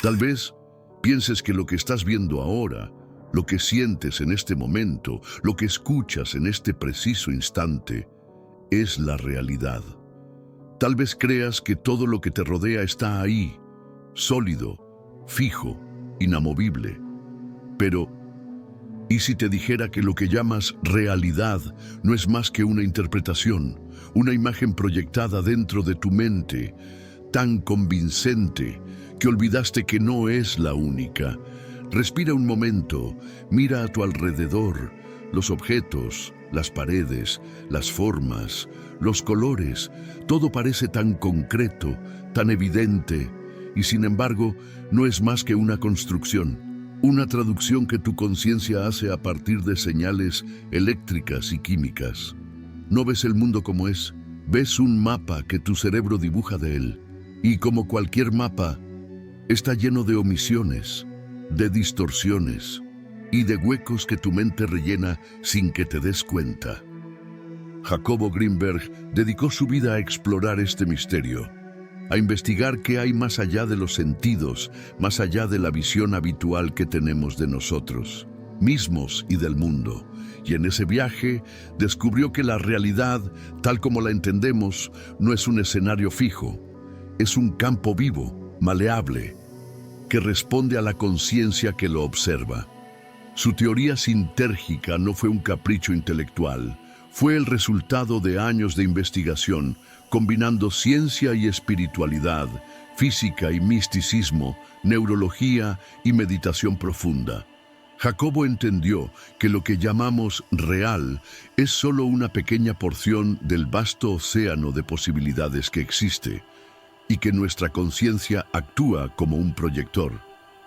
Tal vez pienses que lo que estás viendo ahora, lo que sientes en este momento, lo que escuchas en este preciso instante, es la realidad. Tal vez creas que todo lo que te rodea está ahí, sólido, fijo, inamovible. Pero, ¿y si te dijera que lo que llamas realidad no es más que una interpretación, una imagen proyectada dentro de tu mente, tan convincente que olvidaste que no es la única? Respira un momento, mira a tu alrededor, los objetos, las paredes, las formas, los colores, todo parece tan concreto, tan evidente, y sin embargo no es más que una construcción, una traducción que tu conciencia hace a partir de señales eléctricas y químicas. No ves el mundo como es, ves un mapa que tu cerebro dibuja de él, y como cualquier mapa, está lleno de omisiones, de distorsiones y de huecos que tu mente rellena sin que te des cuenta. Jacobo Greenberg dedicó su vida a explorar este misterio, a investigar qué hay más allá de los sentidos, más allá de la visión habitual que tenemos de nosotros mismos y del mundo. Y en ese viaje descubrió que la realidad, tal como la entendemos, no es un escenario fijo, es un campo vivo, maleable, que responde a la conciencia que lo observa. Su teoría sintérgica no fue un capricho intelectual, fue el resultado de años de investigación, combinando ciencia y espiritualidad, física y misticismo, neurología y meditación profunda. Jacobo entendió que lo que llamamos real es solo una pequeña porción del vasto océano de posibilidades que existe, y que nuestra conciencia actúa como un proyector,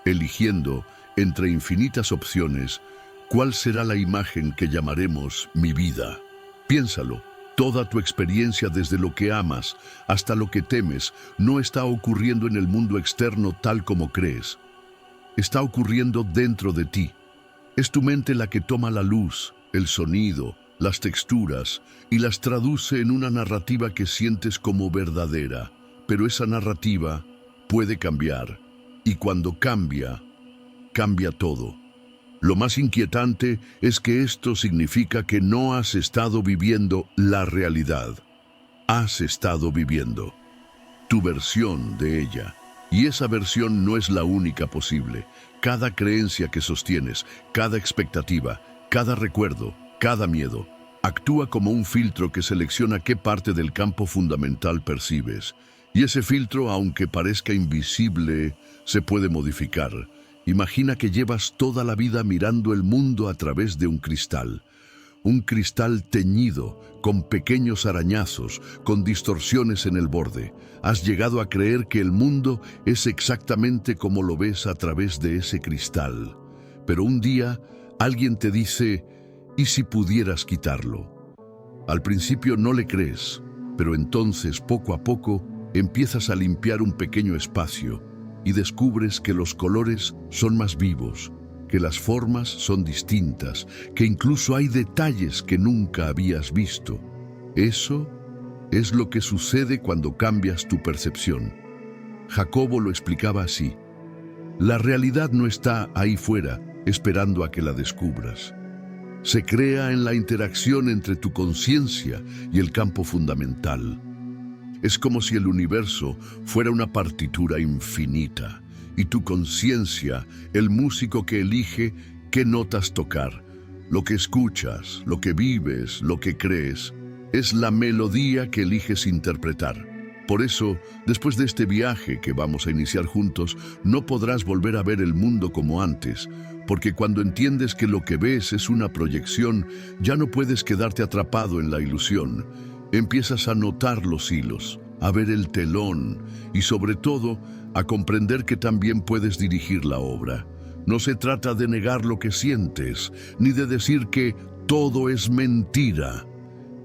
eligiendo entre infinitas opciones cuál será la imagen que llamaremos mi vida. Piénsalo, toda tu experiencia desde lo que amas hasta lo que temes no está ocurriendo en el mundo externo tal como crees. Está ocurriendo dentro de ti. Es tu mente la que toma la luz, el sonido, las texturas y las traduce en una narrativa que sientes como verdadera. Pero esa narrativa puede cambiar, y cuando cambia, cambia todo. Lo más inquietante es que esto significa que no has estado viviendo la realidad. Has estado viviendo tu versión de ella. Y esa versión no es la única posible. Cada creencia que sostienes, cada expectativa, cada recuerdo, cada miedo, actúa como un filtro que selecciona qué parte del campo fundamental percibes. Y ese filtro, aunque parezca invisible, se puede modificar. Imagina que llevas toda la vida mirando el mundo a través de un cristal teñido, con pequeños arañazos, con distorsiones en el borde. Has llegado a creer que el mundo es exactamente como lo ves a través de ese cristal. Pero un día, alguien te dice, ¿y si pudieras quitarlo? Al principio no le crees, pero entonces, poco a poco, empiezas a limpiar un pequeño espacio y descubres que los colores son más vivos, que las formas son distintas, que incluso hay detalles que nunca habías visto. Eso es lo que sucede cuando cambias tu percepción. Jacobo lo explicaba así: la realidad no está ahí fuera, esperando a que la descubras. Se crea en la interacción entre tu conciencia y el campo fundamental. Es como si el universo fuera una partitura infinita y tu conciencia, el músico que elige qué notas tocar. Lo que escuchas, lo que vives, lo que crees, es la melodía que eliges interpretar. Por eso, después de este viaje que vamos a iniciar juntos, no podrás volver a ver el mundo como antes, porque cuando entiendes que lo que ves es una proyección, ya no puedes quedarte atrapado en la ilusión. Empiezas a notar los hilos, a ver el telón y sobre todo a comprender que también puedes dirigir la obra. No se trata de negar lo que sientes, ni de decir que todo es mentira.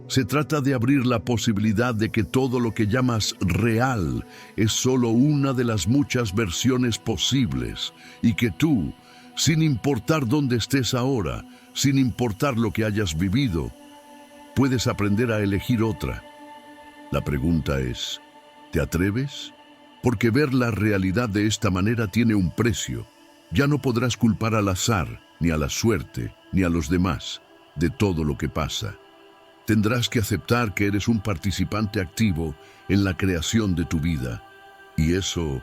Se trata de abrir la posibilidad de que todo lo que llamas real es solo una de las muchas versiones posibles y que tú, sin importar dónde estés ahora, sin importar lo que hayas vivido, puedes aprender a elegir otra. La pregunta es, ¿te atreves? porque ver la realidad de esta manera tiene un precio. Ya no podrás culpar al azar, ni a la suerte, ni a los demás, de todo lo que pasa. Tendrás que aceptar que eres un participante activo en la creación de tu vida. Y eso,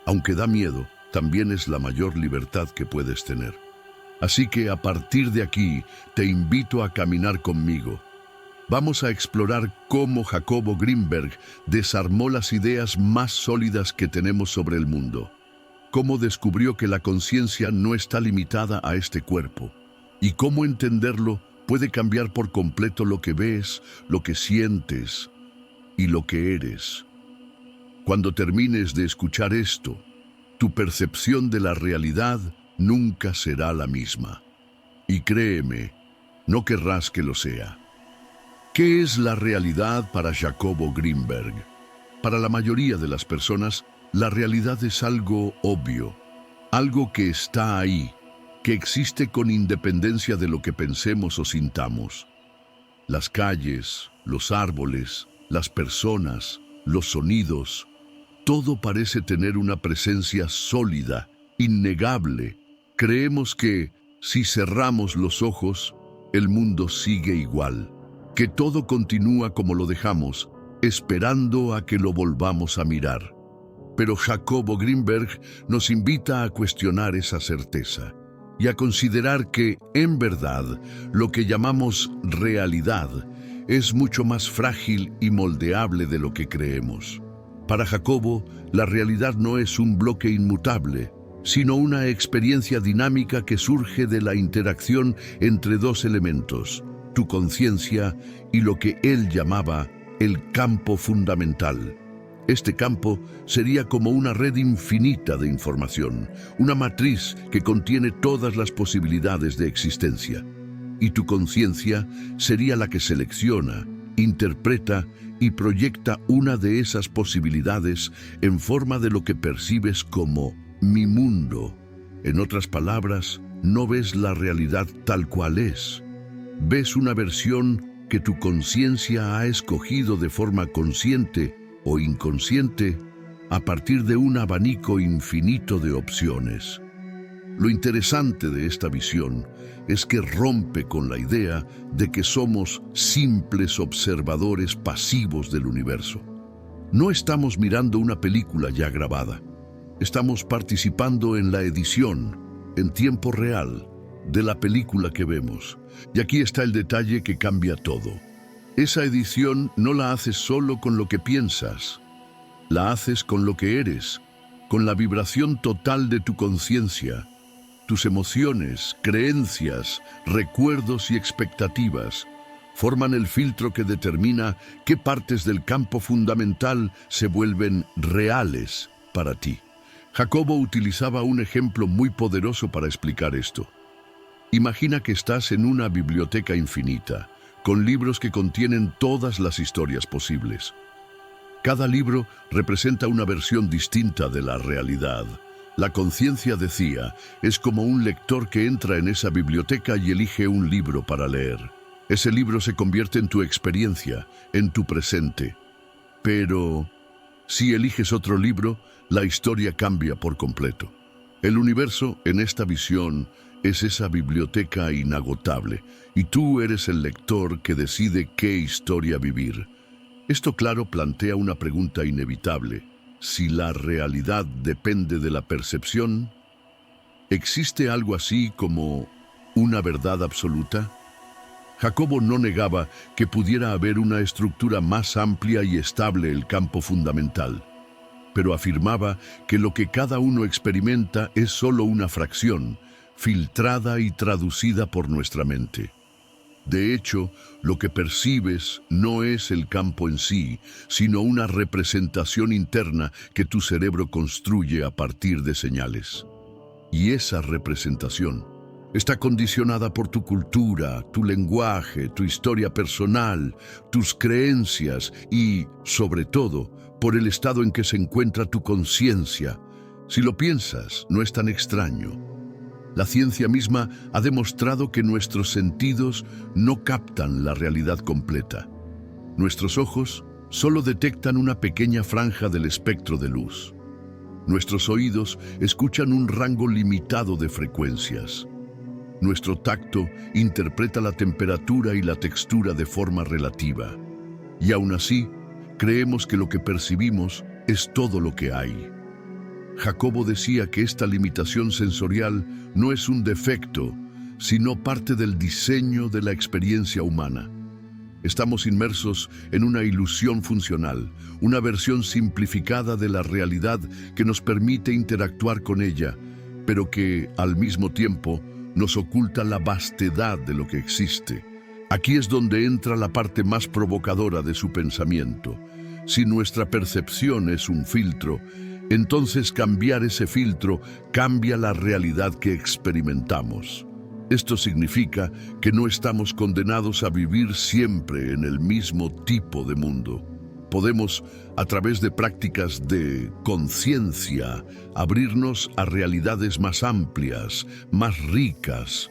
aunque da miedo, también es la mayor libertad que puedes tener. Así que a partir de aquí, te invito a caminar conmigo. Vamos a explorar cómo Jacobo Greenberg desarmó las ideas más sólidas que tenemos sobre el mundo. Cómo descubrió que la conciencia no está limitada a este cuerpo. Y cómo entenderlo puede cambiar por completo lo que ves, lo que sientes y lo que eres. Cuando termines de escuchar esto, tu percepción de la realidad nunca será la misma. Y créeme, no querrás que lo sea. ¿Qué es la realidad para Jacobo Greenberg? Para la mayoría de las personas, la realidad es algo obvio, algo que está ahí, que existe con independencia de lo que pensemos o sintamos. Las calles, los árboles, las personas, los sonidos, todo parece tener una presencia sólida, innegable. Creemos que, si cerramos los ojos, el mundo sigue igual, que todo continúa como lo dejamos, esperando a que lo volvamos a mirar. Pero Jacobo Greenberg nos invita a cuestionar esa certeza y a considerar que, en verdad, lo que llamamos realidad es mucho más frágil y moldeable de lo que creemos. Para Jacobo, la realidad no es un bloque inmutable, sino una experiencia dinámica que surge de la interacción entre dos elementos, tu conciencia y lo que él llamaba el campo fundamental. Este campo sería como una red infinita de información, una matriz que contiene todas las posibilidades de existencia. Y tu conciencia sería la que selecciona, interpreta y proyecta una de esas posibilidades en forma de lo que percibes como mi mundo. En otras palabras, no ves la realidad tal cual es. Ves una versión que tu conciencia ha escogido de forma consciente o inconsciente a partir de un abanico infinito de opciones. Lo interesante de esta visión es que rompe con la idea de que somos simples observadores pasivos del universo. No estamos mirando una película ya grabada. Estamos participando en la edición, en tiempo real, de la película que vemos. Y aquí está el detalle que cambia todo. Esa edición no la haces solo con lo que piensas, la haces con lo que eres, con la vibración total de tu conciencia. Tus emociones, creencias, recuerdos y expectativas forman el filtro que determina qué partes del campo fundamental se vuelven reales para ti. Jacobo utilizaba un ejemplo muy poderoso para explicar esto. Imagina que estás en una biblioteca infinita, con libros que contienen todas las historias posibles. Cada libro representa una versión distinta de la realidad. La conciencia, decía, es como un lector que entra en esa biblioteca y elige un libro para leer. Ese libro se convierte en tu experiencia, en tu presente. Pero, si eliges otro libro, la historia cambia por completo. El universo, en esta visión, es esa biblioteca inagotable, y tú eres el lector que decide qué historia vivir. Esto, claro, plantea una pregunta inevitable. Si la realidad depende de la percepción, ¿existe algo así como una verdad absoluta? Jacobo no negaba que pudiera haber una estructura más amplia y estable el campo fundamental, pero afirmaba que lo que cada uno experimenta es solo una fracción, filtrada y traducida por nuestra mente. De hecho, lo que percibes no es el campo en sí, sino una representación interna que tu cerebro construye a partir de señales. Y esa representación está condicionada por tu cultura, tu lenguaje, tu historia personal, tus creencias y, sobre todo, por el estado en que se encuentra tu conciencia. Si lo piensas, no es tan extraño. La ciencia misma ha demostrado que nuestros sentidos no captan la realidad completa. Nuestros ojos solo detectan una pequeña franja del espectro de luz. Nuestros oídos escuchan un rango limitado de frecuencias. Nuestro tacto interpreta la temperatura y la textura de forma relativa. Y aún así, creemos que lo que percibimos es todo lo que hay. Jacobo decía que esta limitación sensorial no es un defecto, sino parte del diseño de la experiencia humana. Estamos inmersos en una ilusión funcional, una versión simplificada de la realidad que nos permite interactuar con ella, pero que, al mismo tiempo, nos oculta la vastedad de lo que existe. Aquí es donde entra la parte más provocadora de su pensamiento. Si nuestra percepción es un filtro, entonces cambiar ese filtro cambia la realidad que experimentamos. Esto significa que no estamos condenados a vivir siempre en el mismo tipo de mundo. Podemos, a través de prácticas de conciencia, abrirnos a realidades más amplias, más ricas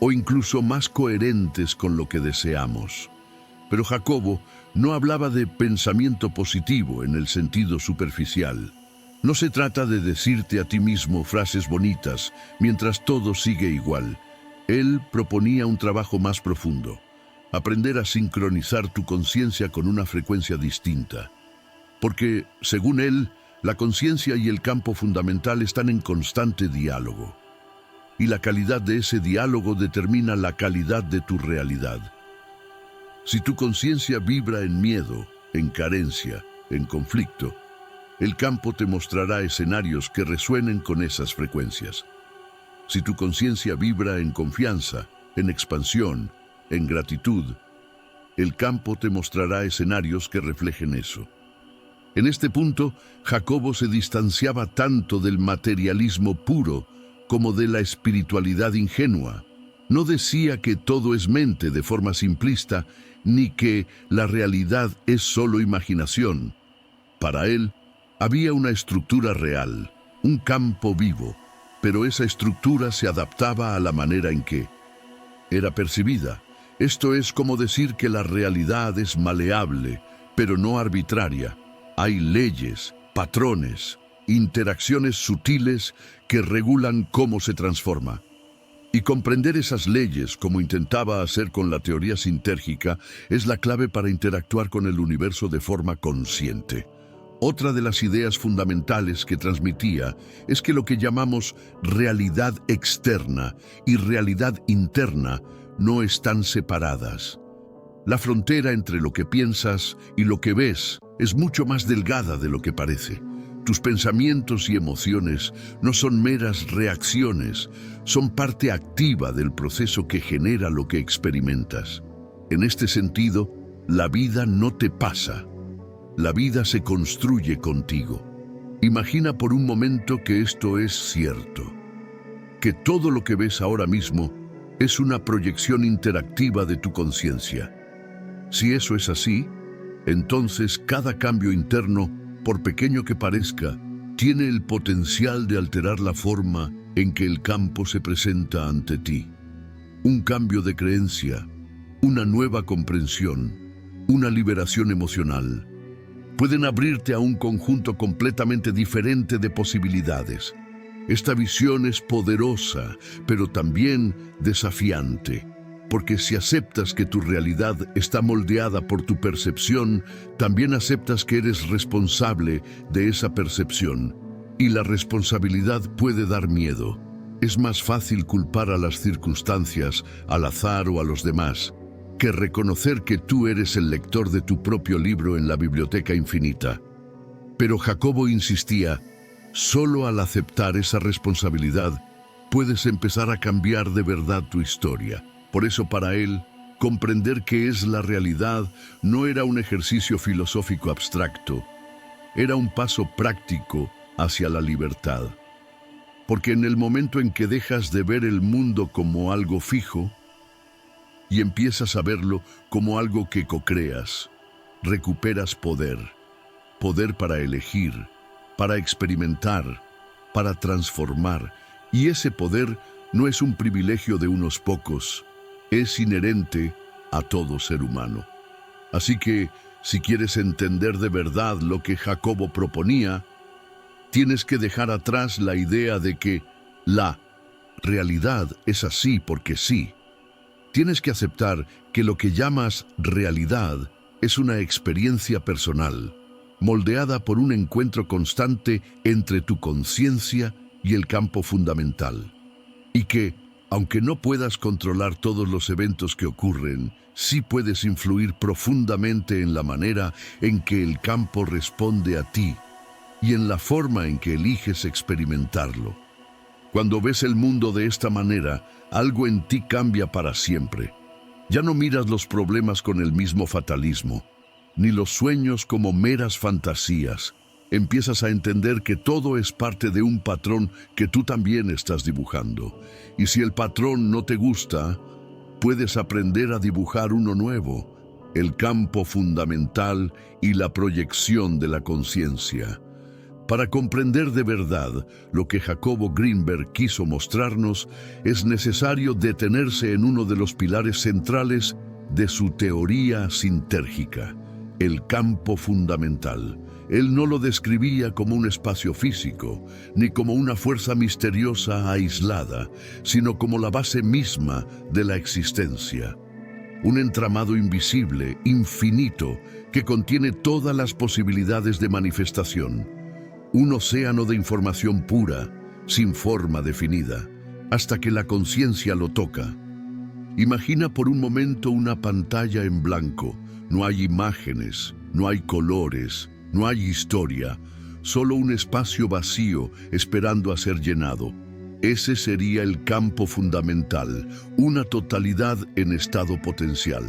o incluso más coherentes con lo que deseamos. Pero Jacobo no hablaba de pensamiento positivo en el sentido superficial. No se trata de decirte a ti mismo frases bonitas mientras todo sigue igual. Él proponía un trabajo más profundo, aprender a sincronizar tu conciencia con una frecuencia distinta. Porque, según él, la conciencia y el campo fundamental están en constante diálogo. Y la calidad de ese diálogo determina la calidad de tu realidad. Si tu conciencia vibra en miedo, en carencia, en conflicto, el campo te mostrará escenarios que resuenen con esas frecuencias. Si tu conciencia vibra en confianza, en expansión, en gratitud, el campo te mostrará escenarios que reflejen eso. En este punto, Jacobo se distanciaba tanto del materialismo puro como de la espiritualidad ingenua. No decía que todo es mente de forma simplista, ni que la realidad es solo imaginación. Para él, había una estructura real, un campo vivo, pero esa estructura se adaptaba a la manera en que era percibida. Esto es como decir que la realidad es maleable, pero no arbitraria. Hay leyes, patrones, interacciones sutiles que regulan cómo se transforma. Y comprender esas leyes, como intentaba hacer con la teoría sintérgica, es la clave para interactuar con el universo de forma consciente. Otra de las ideas fundamentales que transmitía es que lo que llamamos realidad externa y realidad interna no están separadas. La frontera entre lo que piensas y lo que ves es mucho más delgada de lo que parece. Tus pensamientos y emociones no son meras reacciones, son parte activa del proceso que genera lo que experimentas. En este sentido, la vida no te pasa. La vida se construye contigo. Imagina por un momento que esto es cierto, que todo lo que ves ahora mismo es una proyección interactiva de tu conciencia. Si eso es así, entonces cada cambio interno, por pequeño que parezca, tiene el potencial de alterar la forma en que el campo se presenta ante ti. Un cambio de creencia, una nueva comprensión, una liberación emocional, pueden abrirte a un conjunto completamente diferente de posibilidades. Esta visión es poderosa, pero también desafiante, porque si aceptas que tu realidad está moldeada por tu percepción, también aceptas que eres responsable de esa percepción, y la responsabilidad puede dar miedo. Es más fácil culpar a las circunstancias, al azar o a los demás, que reconocer que tú eres el lector de tu propio libro en la biblioteca infinita. Pero Jacobo insistía, solo al aceptar esa responsabilidad puedes empezar a cambiar de verdad tu historia. Por eso para él, comprender qué es la realidad no era un ejercicio filosófico abstracto, era un paso práctico hacia la libertad. Porque en el momento en que dejas de ver el mundo como algo fijo, y empiezas a verlo como algo que co-creas, recuperas poder. Poder para elegir, para experimentar, para transformar. Y ese poder no es un privilegio de unos pocos, es inherente a todo ser humano. Así que, si quieres entender de verdad lo que Jacobo proponía, Tienes que dejar atrás la idea de que la realidad es así porque sí. Tienes que aceptar que lo que llamas realidad es una experiencia personal, moldeada por un encuentro constante entre tu conciencia y el campo fundamental. Y que, aunque no puedas controlar todos los eventos que ocurren, sí puedes influir profundamente en la manera en que el campo responde a ti y en la forma en que eliges experimentarlo. Cuando ves el mundo de esta manera, algo en ti cambia para siempre. Ya no miras los problemas con el mismo fatalismo, ni los sueños como meras fantasías. Empiezas a entender que todo es parte de un patrón que tú también estás dibujando. Y si el patrón no te gusta, puedes aprender a dibujar uno nuevo, el campo fundamental y la proyección de la conciencia. Para comprender de verdad lo que Jacobo Greenberg quiso mostrarnos, es necesario detenerse en uno de los pilares centrales de su teoría sintérgica, el campo fundamental. Él no lo describía como un espacio físico, ni como una fuerza misteriosa aislada, sino como la base misma de la existencia. Un entramado invisible, infinito, que contiene todas las posibilidades de manifestación. Un océano de información pura, sin forma definida, hasta que la conciencia lo toca. Imagina por un momento una pantalla en blanco. No hay imágenes, no hay colores, no hay historia, solo un espacio vacío esperando a ser llenado. Ese sería el campo fundamental, una totalidad en estado potencial.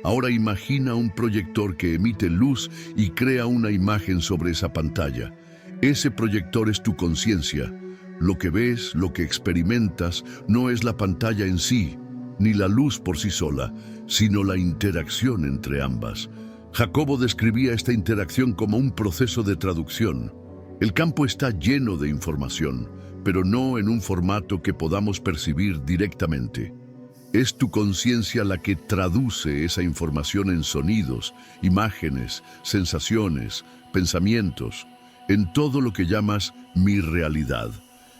Ahora imagina un proyector que emite luz y crea una imagen sobre esa pantalla. Ese proyector es tu conciencia. Lo que ves, lo que experimentas, no es la pantalla en sí, ni la luz por sí sola, sino la interacción entre ambas. Jacobo describía esta interacción como un proceso de traducción. El campo está lleno de información, pero no en un formato que podamos percibir directamente. Es tu conciencia la que traduce esa información en sonidos, imágenes, sensaciones, pensamientos, en todo lo que llamas mi realidad.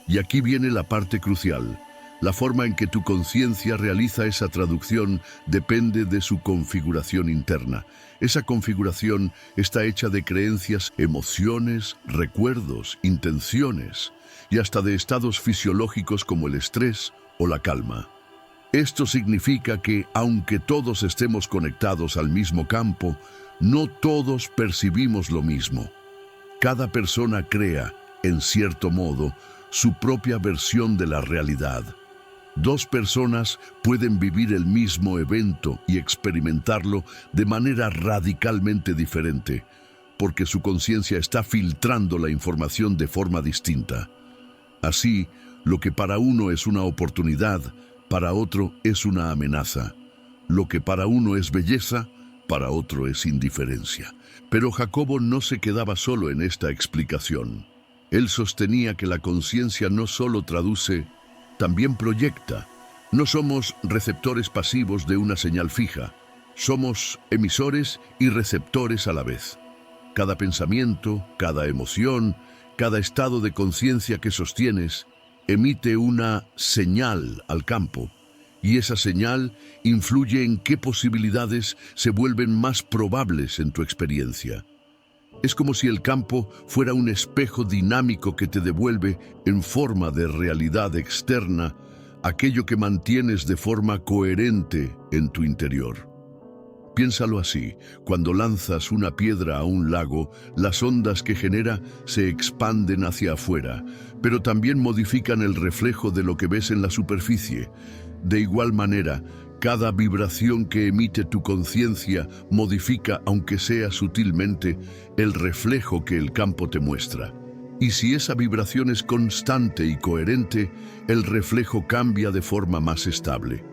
Y aquí viene la parte crucial. La forma en que tu conciencia realiza esa traducción depende de su configuración interna. Esa configuración está hecha de creencias, emociones, recuerdos, intenciones y hasta de estados fisiológicos como el estrés o la calma. Esto significa que, aunque todos estemos conectados al mismo campo, no todos percibimos lo mismo. Cada persona crea, en cierto modo, su propia versión de la realidad. Dos personas pueden vivir el mismo evento y experimentarlo de manera radicalmente diferente, porque su conciencia está filtrando la información de forma distinta. Así, lo que para uno es una oportunidad, para otro es una amenaza. Lo que para uno es belleza, para otro es indiferencia. Pero Jacobo no se quedaba solo en esta explicación. Él sostenía que la conciencia no solo traduce, también proyecta. No somos receptores pasivos de una señal fija, somos emisores y receptores a la vez. Cada pensamiento, cada emoción, cada estado de conciencia que sostienes, emite una señal al campo, y esa señal influye en qué posibilidades se vuelven más probables en tu experiencia. Es como si el campo fuera un espejo dinámico que te devuelve en forma de realidad externa aquello que mantienes de forma coherente en tu interior. Piénsalo así: cuando lanzas una piedra a un lago, las ondas que genera se expanden hacia afuera, pero también modifican el reflejo de lo que ves en la superficie. De igual manera, cada vibración que emite tu conciencia modifica, aunque sea sutilmente, el reflejo que el campo te muestra. Y si esa vibración es constante y coherente, el reflejo cambia de forma más estable.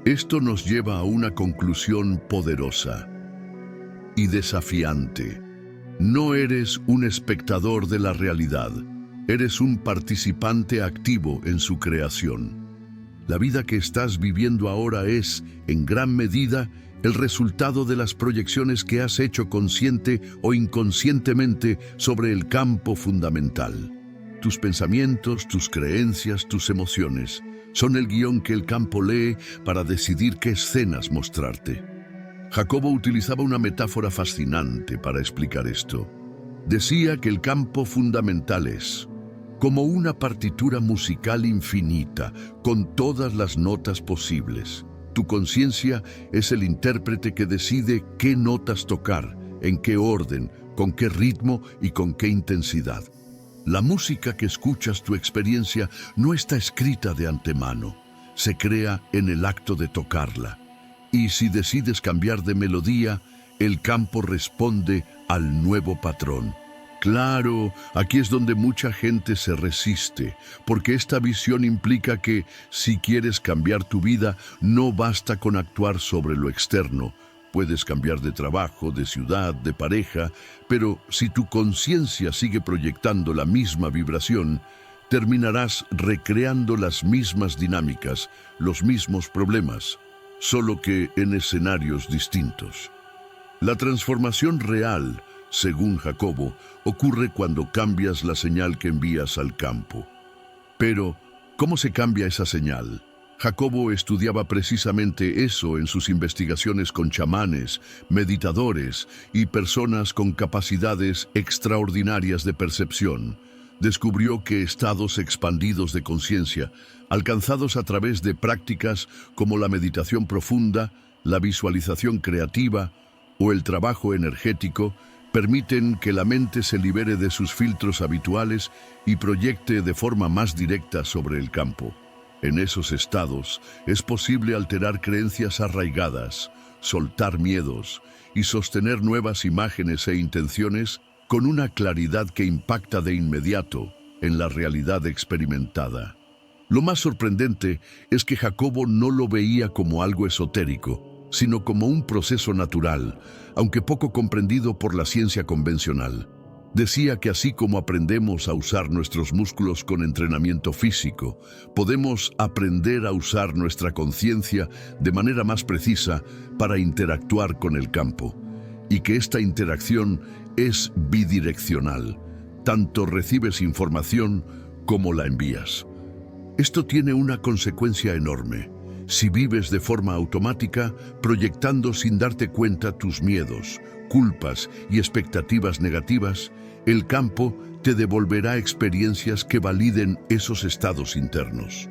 Esto nos lleva a una conclusión poderosa y desafiante. No eres un espectador de la realidad, eres un participante activo en su creación. La vida que estás viviendo ahora es, en gran medida, el resultado de las proyecciones que has hecho consciente o inconscientemente sobre el campo fundamental. Tus pensamientos, tus creencias, tus emociones son el guión que el campo lee para decidir qué escenas mostrarte. Jacobo utilizaba una metáfora fascinante para explicar esto. Decía que el campo fundamental es como una partitura musical infinita, con todas las notas posibles. Tu conciencia es el intérprete que decide qué notas tocar, en qué orden, con qué ritmo y con qué intensidad. La música que escuchas, tu experiencia, no está escrita de antemano. Se crea en el acto de tocarla. Y si decides cambiar de melodía, el campo responde al nuevo patrón. Claro, aquí es donde mucha gente se resiste, porque esta visión implica que, si quieres cambiar tu vida, no basta con actuar sobre lo externo. Puedes cambiar de trabajo, de ciudad, de pareja, pero si tu conciencia sigue proyectando la misma vibración, terminarás recreando las mismas dinámicas, los mismos problemas, solo que en escenarios distintos. La transformación real, según Jacobo, ocurre cuando cambias la señal que envías al campo. Pero, ¿cómo se cambia esa señal? Jacobo estudiaba precisamente eso en sus investigaciones con chamanes, meditadores y personas con capacidades extraordinarias de percepción. Descubrió que estados expandidos de conciencia, alcanzados a través de prácticas como la meditación profunda, la visualización creativa o el trabajo energético, permiten que la mente se libere de sus filtros habituales y proyecte de forma más directa sobre el campo. En esos estados es posible alterar creencias arraigadas, soltar miedos y sostener nuevas imágenes e intenciones con una claridad que impacta de inmediato en la realidad experimentada. Lo más sorprendente es que Jacobo no lo veía como algo esotérico, sino como un proceso natural, aunque poco comprendido por la ciencia convencional. Decía que así como aprendemos a usar nuestros músculos con entrenamiento físico, podemos aprender a usar nuestra conciencia de manera más precisa para interactuar con el campo, y que esta interacción es bidireccional. Tanto recibes información como la envías. Esto tiene una consecuencia enorme. Si vives de forma automática, proyectando sin darte cuenta tus miedos, culpas y expectativas negativas, el campo te devolverá experiencias que validen esos estados internos.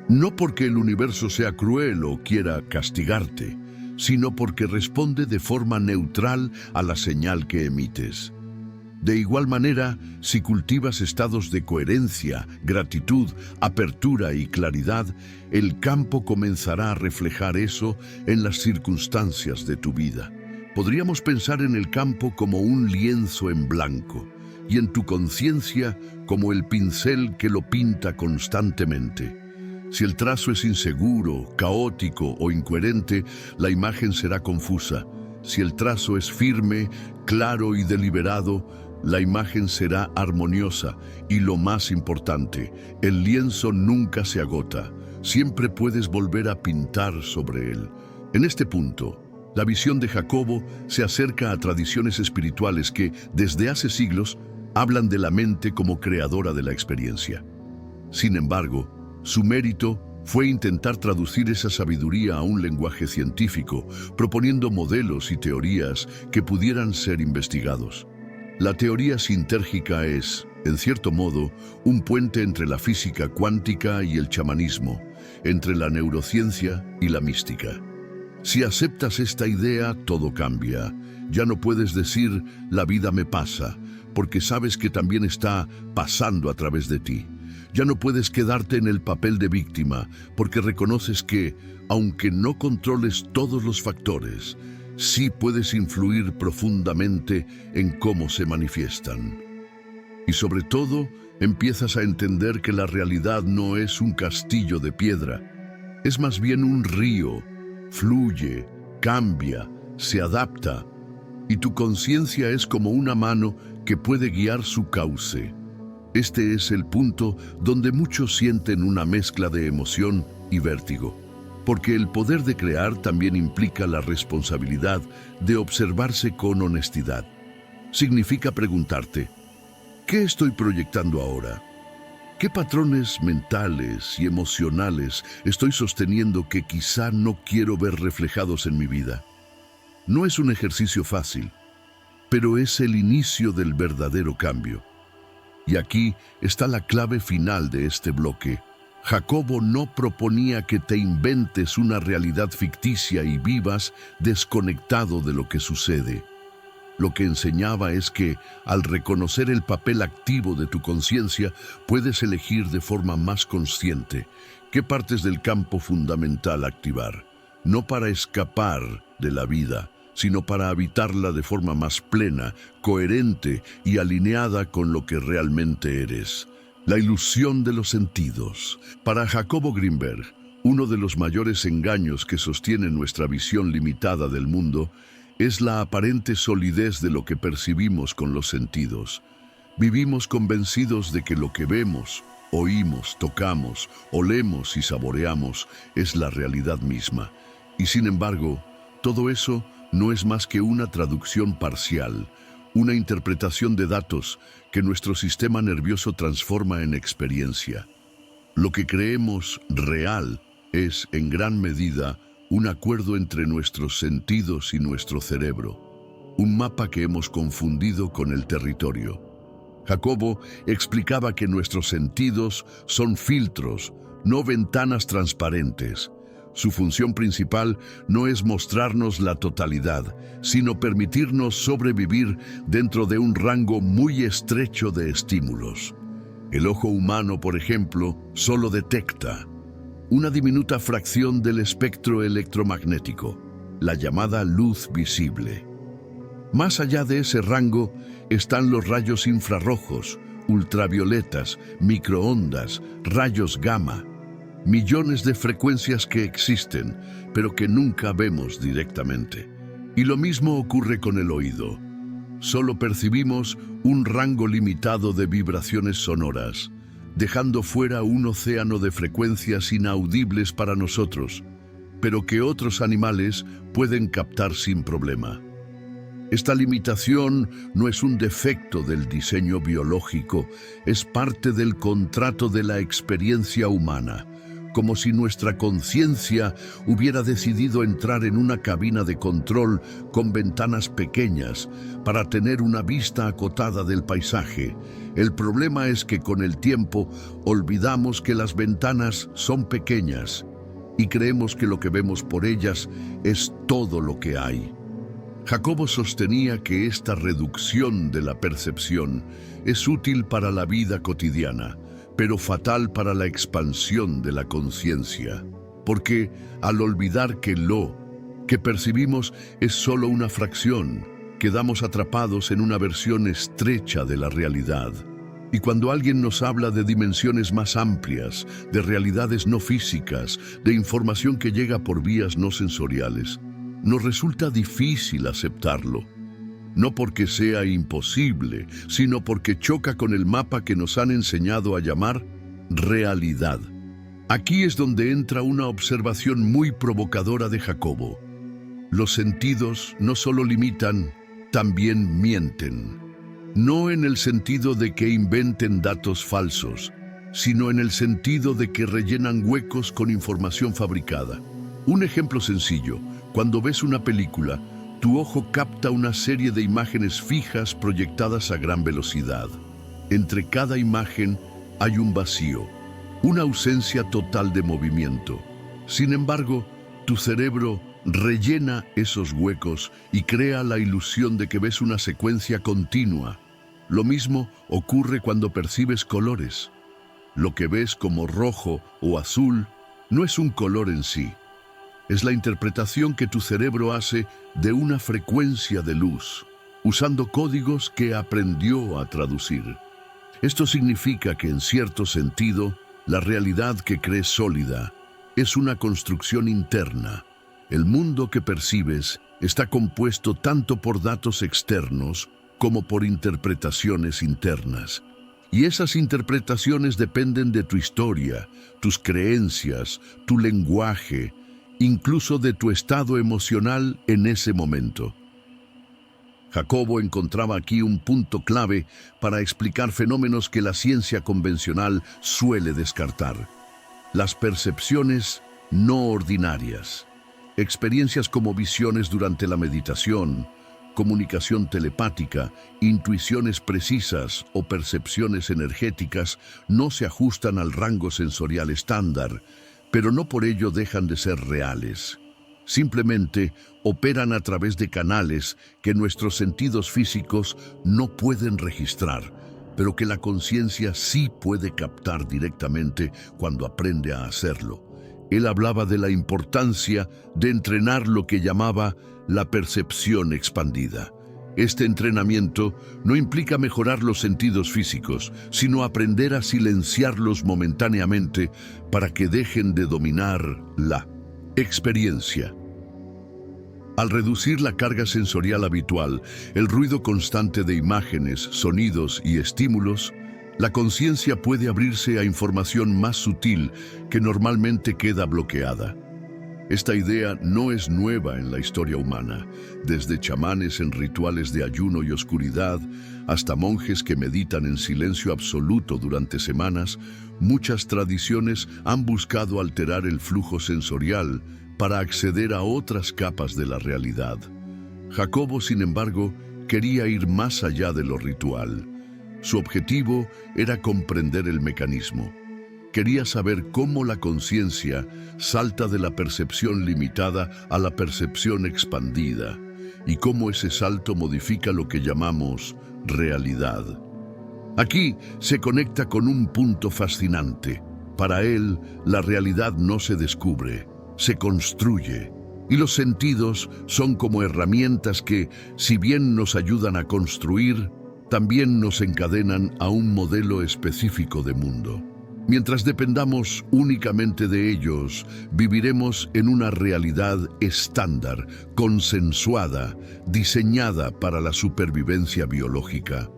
No porque el universo sea cruel o quiera castigarte, sino porque responde de forma neutral a la señal que emites. De igual manera, si cultivas estados de coherencia, gratitud, apertura y claridad, el campo comenzará a reflejar eso en las circunstancias de tu vida. Podríamos pensar en el campo como un lienzo en blanco y en tu conciencia como el pincel que lo pinta constantemente. Si el trazo es inseguro, caótico o incoherente, la imagen será confusa. Si el trazo es firme, claro y deliberado, la imagen será armoniosa y, lo más importante, el lienzo nunca se agota. Siempre puedes volver a pintar sobre él. En este punto, la visión de Jacobo se acerca a tradiciones espirituales que, desde hace siglos, hablan de la mente como creadora de la experiencia. Sin embargo, su mérito fue intentar traducir esa sabiduría a un lenguaje científico, proponiendo modelos y teorías que pudieran ser investigados. La teoría sintérgica es, en cierto modo, un puente entre la física cuántica y el chamanismo, entre la neurociencia y la mística. Si aceptas esta idea, todo cambia. Ya no puedes decir, la vida me pasa, porque sabes que también está pasando a través de ti. Ya no puedes quedarte en el papel de víctima, porque reconoces que, aunque no controles todos los factores, sí puedes influir profundamente en cómo se manifiestan. Y sobre todo, empiezas a entender que la realidad no es un castillo de piedra, es más bien un río. Fluye, cambia, se adapta, y tu conciencia es como una mano que puede guiar su cauce. Este es el punto donde muchos sienten una mezcla de emoción y vértigo, porque el poder de crear también implica la responsabilidad de observarse con honestidad. Significa preguntarte, ¿qué estoy proyectando ahora? ¿Qué patrones mentales y emocionales estoy sosteniendo que quizá no quiero ver reflejados en mi vida? No es un ejercicio fácil, pero es el inicio del verdadero cambio. Y aquí está la clave final de este bloque. Jacobo no proponía que te inventes una realidad ficticia y vivas desconectado de lo que sucede. Lo que enseñaba es que, al reconocer el papel activo de tu conciencia, puedes elegir de forma más consciente qué partes del campo fundamental activar, no para escapar de la vida, sino para habitarla de forma más plena, coherente y alineada con lo que realmente eres. La ilusión de los sentidos. Para Jacobo Greenberg, uno de los mayores engaños que sostiene nuestra visión limitada del mundo es la aparente solidez de lo que percibimos con los sentidos. Vivimos convencidos de que lo que vemos, oímos, tocamos, olemos y saboreamos es la realidad misma. Y sin embargo, todo eso no es más que una traducción parcial, una interpretación de datos que nuestro sistema nervioso transforma en experiencia. Lo que creemos real es, en gran medida, un acuerdo entre nuestros sentidos y nuestro cerebro, un mapa que hemos confundido con el territorio. Jacobo explicaba que nuestros sentidos son filtros, no ventanas transparentes. Su función principal no es mostrarnos la totalidad, sino permitirnos sobrevivir dentro de un rango muy estrecho de estímulos. El ojo humano, por ejemplo, solo detecta una diminuta fracción del espectro electromagnético, la llamada luz visible. Más allá de ese rango están los rayos infrarrojos, ultravioletas, microondas, rayos gamma. Millones de frecuencias que existen, pero que nunca vemos directamente. Y lo mismo ocurre con el oído. Solo percibimos un rango limitado de vibraciones sonoras, dejando fuera un océano de frecuencias inaudibles para nosotros, pero que otros animales pueden captar sin problema. Esta limitación no es un defecto del diseño biológico, es parte del contrato de la experiencia humana, como si nuestra conciencia hubiera decidido entrar en una cabina de control con ventanas pequeñas para tener una vista acotada del paisaje. El problema es que con el tiempo olvidamos que las ventanas son pequeñas y creemos que lo que vemos por ellas es todo lo que hay. Jacobo sostenía que esta reducción de la percepción es útil para la vida cotidiana, pero fatal para la expansión de la conciencia, porque al olvidar que lo que percibimos es solo una fracción, quedamos atrapados en una versión estrecha de la realidad. Y cuando alguien nos habla de dimensiones más amplias, de realidades no físicas, de información que llega por vías no sensoriales, nos resulta difícil aceptarlo. No porque sea imposible, sino porque choca con el mapa que nos han enseñado a llamar realidad. Aquí es donde entra una observación muy provocadora de Jacobo. Los sentidos no solo limitan, también mienten. No en el sentido de que inventen datos falsos, sino en el sentido de que rellenan huecos con información fabricada. Un ejemplo sencillo: cuando ves una película, tu ojo capta una serie de imágenes fijas proyectadas a gran velocidad. Entre cada imagen hay un vacío, una ausencia total de movimiento. Sin embargo, tu cerebro rellena esos huecos y crea la ilusión de que ves una secuencia continua. Lo mismo ocurre cuando percibes colores. Lo que ves como rojo o azul no es un color en sí. Es la interpretación que tu cerebro hace de una frecuencia de luz, usando códigos que aprendió a traducir. Esto significa que, en cierto sentido, la realidad que crees sólida es una construcción interna. El mundo que percibes está compuesto tanto por datos externos como por interpretaciones internas. Y esas interpretaciones dependen de tu historia, tus creencias, tu lenguaje, incluso de tu estado emocional en ese momento. Jacobo encontraba aquí un punto clave para explicar fenómenos que la ciencia convencional suele descartar: las percepciones no ordinarias. Experiencias como visiones durante la meditación, comunicación telepática, intuiciones precisas o percepciones energéticas no se ajustan al rango sensorial estándar, pero no por ello dejan de ser reales. Simplemente operan a través de canales que nuestros sentidos físicos no pueden registrar, pero que la conciencia sí puede captar directamente cuando aprende a hacerlo. Él hablaba de la importancia de entrenar lo que llamaba la percepción expandida. Este entrenamiento no implica mejorar los sentidos físicos, sino aprender a silenciarlos momentáneamente para que dejen de dominar la experiencia. Al reducir la carga sensorial habitual, el ruido constante de imágenes, sonidos y estímulos, la conciencia puede abrirse a información más sutil que normalmente queda bloqueada. Esta idea no es nueva en la historia humana, desde chamanes en rituales de ayuno y oscuridad, hasta monjes que meditan en silencio absoluto durante semanas. Muchas tradiciones han buscado alterar el flujo sensorial para acceder a otras capas de la realidad. Jacobo, sin embargo, quería ir más allá de lo ritual. Su objetivo era comprender el mecanismo. Quería saber cómo la conciencia salta de la percepción limitada a la percepción expandida, y cómo ese salto modifica lo que llamamos realidad. Aquí se conecta con un punto fascinante. Para él, la realidad no se descubre, se construye, y los sentidos son como herramientas que, si bien nos ayudan a construir, también nos encadenan a un modelo específico de mundo. Mientras dependamos únicamente de ellos, viviremos en una realidad estándar, consensuada, diseñada para la supervivencia biológica,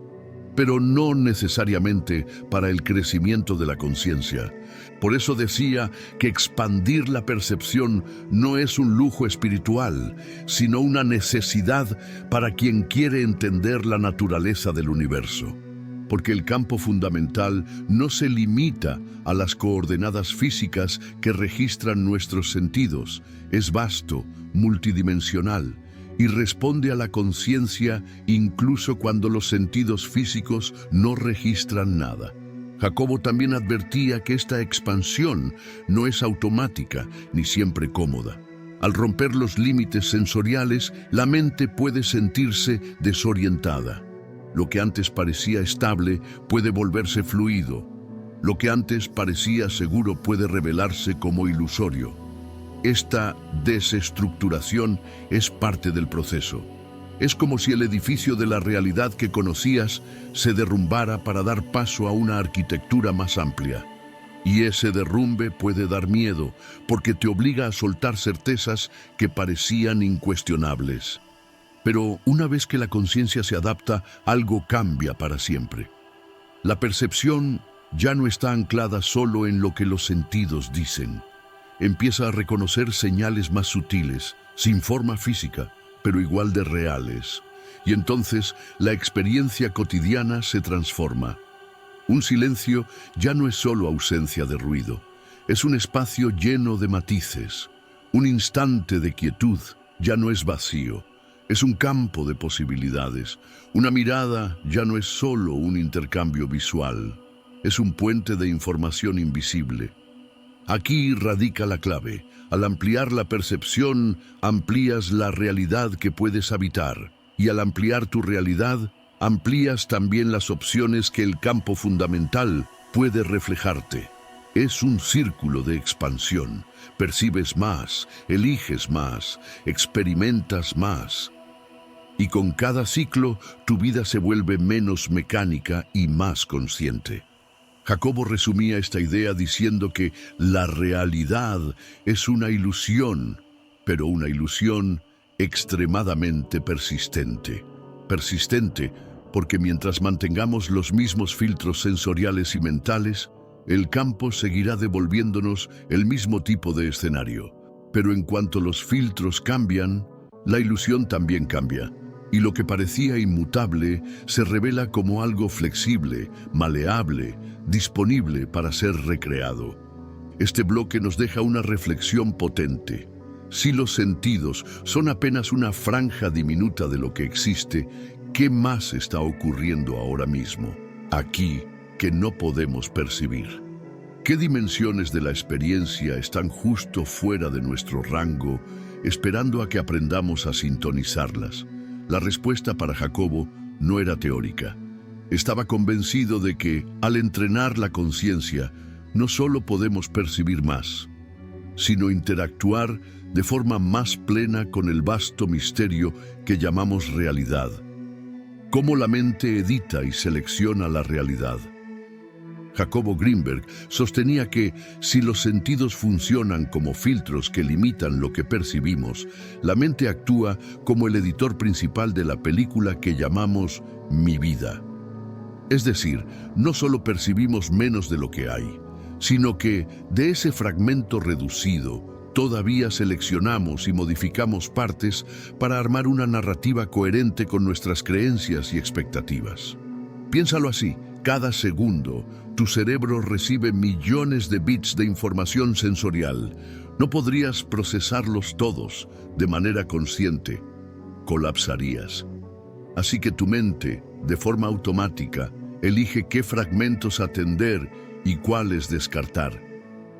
pero no necesariamente para el crecimiento de la conciencia. Por eso decía que expandir la percepción no es un lujo espiritual, sino una necesidad para quien quiere entender la naturaleza del universo. Porque el campo fundamental no se limita a las coordenadas físicas que registran nuestros sentidos. Es vasto, multidimensional, y responde a la conciencia incluso cuando los sentidos físicos no registran nada. Jacobo también advertía que esta expansión no es automática ni siempre cómoda. Al romper los límites sensoriales, la mente puede sentirse desorientada. Lo que antes parecía estable puede volverse fluido. Lo que antes parecía seguro puede revelarse como ilusorio. Esta desestructuración es parte del proceso. Es como si el edificio de la realidad que conocías se derrumbara para dar paso a una arquitectura más amplia. Y ese derrumbe puede dar miedo, porque te obliga a soltar certezas que parecían incuestionables. Pero una vez que la conciencia se adapta, algo cambia para siempre. La percepción ya no está anclada solo en lo que los sentidos dicen. Empieza a reconocer señales más sutiles, sin forma física, pero igual de reales. Y entonces la experiencia cotidiana se transforma. Un silencio ya no es solo ausencia de ruido, es un espacio lleno de matices. Un instante de quietud ya no es vacío, es un campo de posibilidades. Una mirada ya no es solo un intercambio visual, es un puente de información invisible. Aquí radica la clave. Al ampliar la percepción, amplías la realidad que puedes habitar. Y al ampliar tu realidad, amplías también las opciones que el campo fundamental puede reflejarte. Es un círculo de expansión. Percibes más, eliges más, experimentas más. Y con cada ciclo, tu vida se vuelve menos mecánica y más consciente. Jacobo resumía esta idea diciendo que la realidad es una ilusión, pero una ilusión extremadamente persistente. Persistente porque mientras mantengamos los mismos filtros sensoriales y mentales, el campo seguirá devolviéndonos el mismo tipo de escenario. Pero en cuanto los filtros cambian, la ilusión también cambia. y lo que parecía inmutable se revela como algo flexible, maleable, disponible para ser recreado. Este bloque nos deja una reflexión potente. Si los sentidos son apenas una franja diminuta de lo que existe, ¿qué más está ocurriendo ahora mismo, aquí, que no podemos percibir? ¿Qué dimensiones de la experiencia están justo fuera de nuestro rango, esperando a que aprendamos a sintonizarlas? La respuesta para Jacobo no era teórica. Estaba convencido de que, al entrenar la conciencia, no solo podemos percibir más, sino interactuar de forma más plena con el vasto misterio que llamamos realidad. ¿Cómo la mente edita y selecciona la realidad? Jacobo Greenberg sostenía que, si los sentidos funcionan como filtros que limitan lo que percibimos, la mente actúa como el editor principal de la película que llamamos Mi Vida. Es decir, no solo percibimos menos de lo que hay, sino que, de ese fragmento reducido, todavía seleccionamos y modificamos partes para armar una narrativa coherente con nuestras creencias y expectativas. Piénsalo así: cada segundo, tu cerebro recibe millones de bits de información sensorial. No podrías procesarlos todos de manera consciente. Colapsarías. Así que tu mente, de forma automática, elige qué fragmentos atender y cuáles descartar.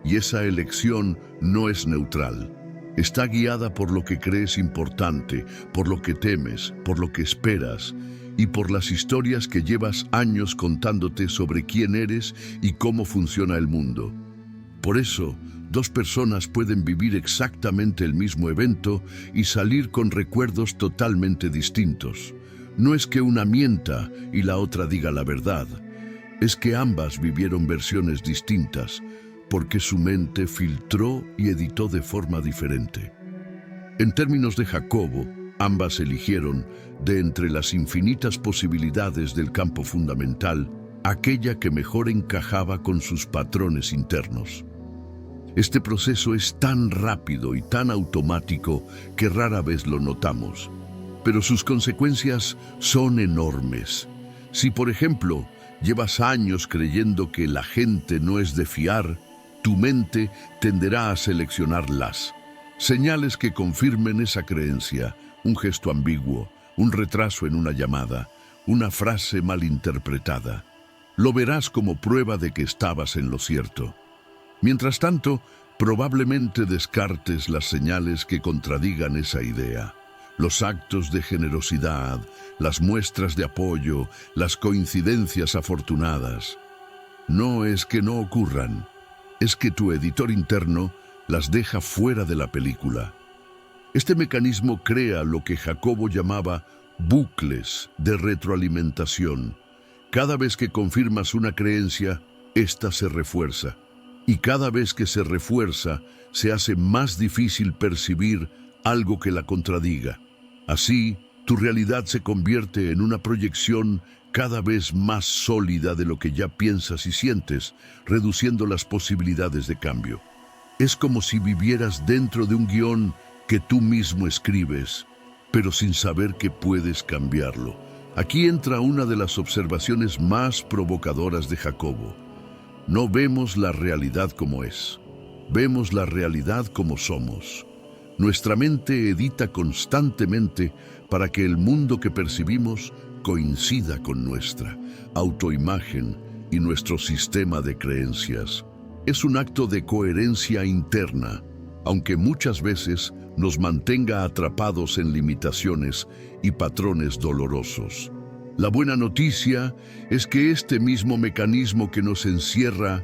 Y esa elección no es neutral. Está guiada por lo que crees importante, por lo que temes, por lo que esperas y por las historias que llevas años contándote sobre quién eres y cómo funciona el mundo. Por eso, dos personas pueden vivir exactamente el mismo evento y salir con recuerdos totalmente distintos. No es que una mienta y la otra diga la verdad, es que ambas vivieron versiones distintas, porque su mente filtró y editó de forma diferente. En términos de Jacobo, ambas eligieron, de entre las infinitas posibilidades del campo fundamental, aquella que mejor encajaba con sus patrones internos. Este proceso es tan rápido y tan automático que rara vez lo notamos, pero sus consecuencias son enormes. Si, por ejemplo, llevas años creyendo que la gente no es de fiar, tu mente tenderá a seleccionar las señales que confirmen esa creencia: un gesto ambiguo, un retraso en una llamada, una frase malinterpretada. Lo verás como prueba de que estabas en lo cierto. Mientras tanto, probablemente descartes las señales que contradigan esa idea. Los actos de generosidad, las muestras de apoyo, las coincidencias afortunadas. No es que no ocurran, es que tu editor interno las deja fuera de la película. Este mecanismo crea lo que Jacobo llamaba bucles de retroalimentación. Cada vez que confirmas una creencia, ésta se refuerza. Y cada vez que se refuerza, se hace más difícil percibir algo que la contradiga. Así, tu realidad se convierte en una proyección cada vez más sólida de lo que ya piensas y sientes, reduciendo las posibilidades de cambio. Es como si vivieras dentro de un guión que tú mismo escribes, pero sin saber que puedes cambiarlo. Aquí entra una de las observaciones más provocadoras de Jacobo. No vemos la realidad como es, vemos la realidad como somos. Nuestra mente edita constantemente para que el mundo que percibimos coincida con nuestra autoimagen y nuestro sistema de creencias. Es un acto de coherencia interna, aunque muchas veces nos mantenga atrapados en limitaciones y patrones dolorosos. La buena noticia es que este mismo mecanismo que nos encierra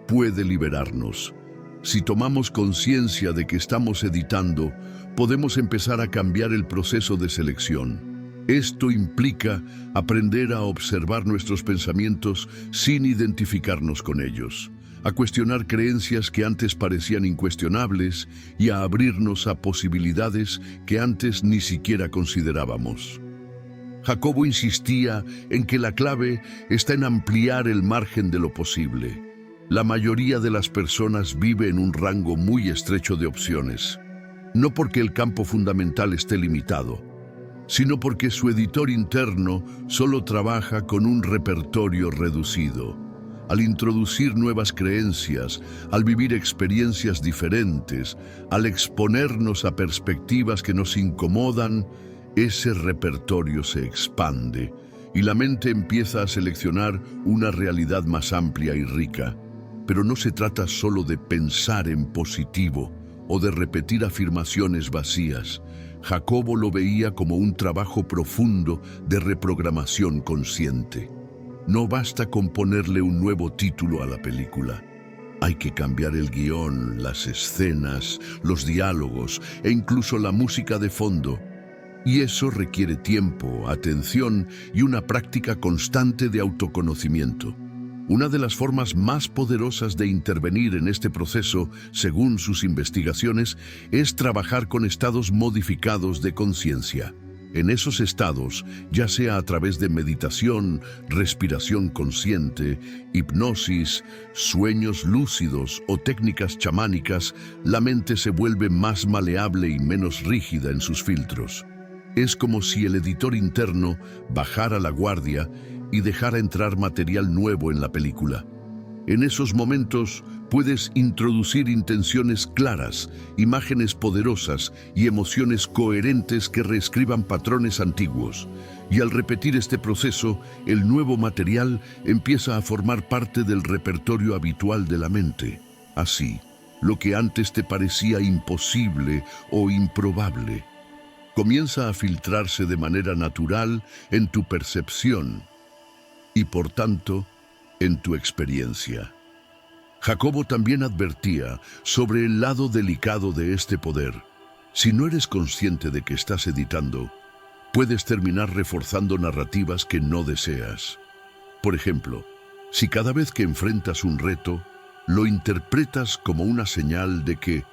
puede liberarnos. Si tomamos conciencia de que estamos editando, podemos empezar a cambiar el proceso de selección. Esto implica aprender a observar nuestros pensamientos sin identificarnos con ellos, a cuestionar creencias que antes parecían incuestionables y a abrirnos a posibilidades que antes ni siquiera considerábamos. Jacobo insistía en que la clave está en ampliar el margen de lo posible. La mayoría de las personas vive en un rango muy estrecho de opciones, no porque el campo fundamental esté limitado, sino porque su editor interno solo trabaja con un repertorio reducido. Al introducir nuevas creencias, al vivir experiencias diferentes, al exponernos a perspectivas que nos incomodan, ese repertorio se expande y la mente empieza a seleccionar una realidad más amplia y rica. Pero no se trata solo de pensar en positivo o de repetir afirmaciones vacías. Jacobo lo veía como un trabajo profundo de reprogramación consciente. No basta con ponerle un nuevo título a la película. Hay que cambiar el guión, las escenas, los diálogos e incluso la música de fondo. Y eso requiere tiempo, atención y una práctica constante de autoconocimiento. Una de las formas más poderosas de intervenir en este proceso, según sus investigaciones, es trabajar con estados modificados de conciencia. En esos estados, ya sea a través de meditación, respiración consciente, hipnosis, sueños lúcidos o técnicas chamánicas, la mente se vuelve más maleable y menos rígida en sus filtros. Es como si el editor interno bajara la guardia y dejara entrar material nuevo en la película. En esos momentos puedes introducir intenciones claras, imágenes poderosas y emociones coherentes que reescriban patrones antiguos. Y al repetir este proceso, el nuevo material empieza a formar parte del repertorio habitual de la mente. Así, lo que antes te parecía imposible o improbable, comienza a filtrarse de manera natural en tu percepción y, por tanto, en tu experiencia. Jacobo también advertía sobre el lado delicado de este poder. Si no eres consciente de que estás editando, puedes terminar reforzando narrativas que no deseas. Por ejemplo, si cada vez que enfrentas un reto, lo interpretas como una señal de que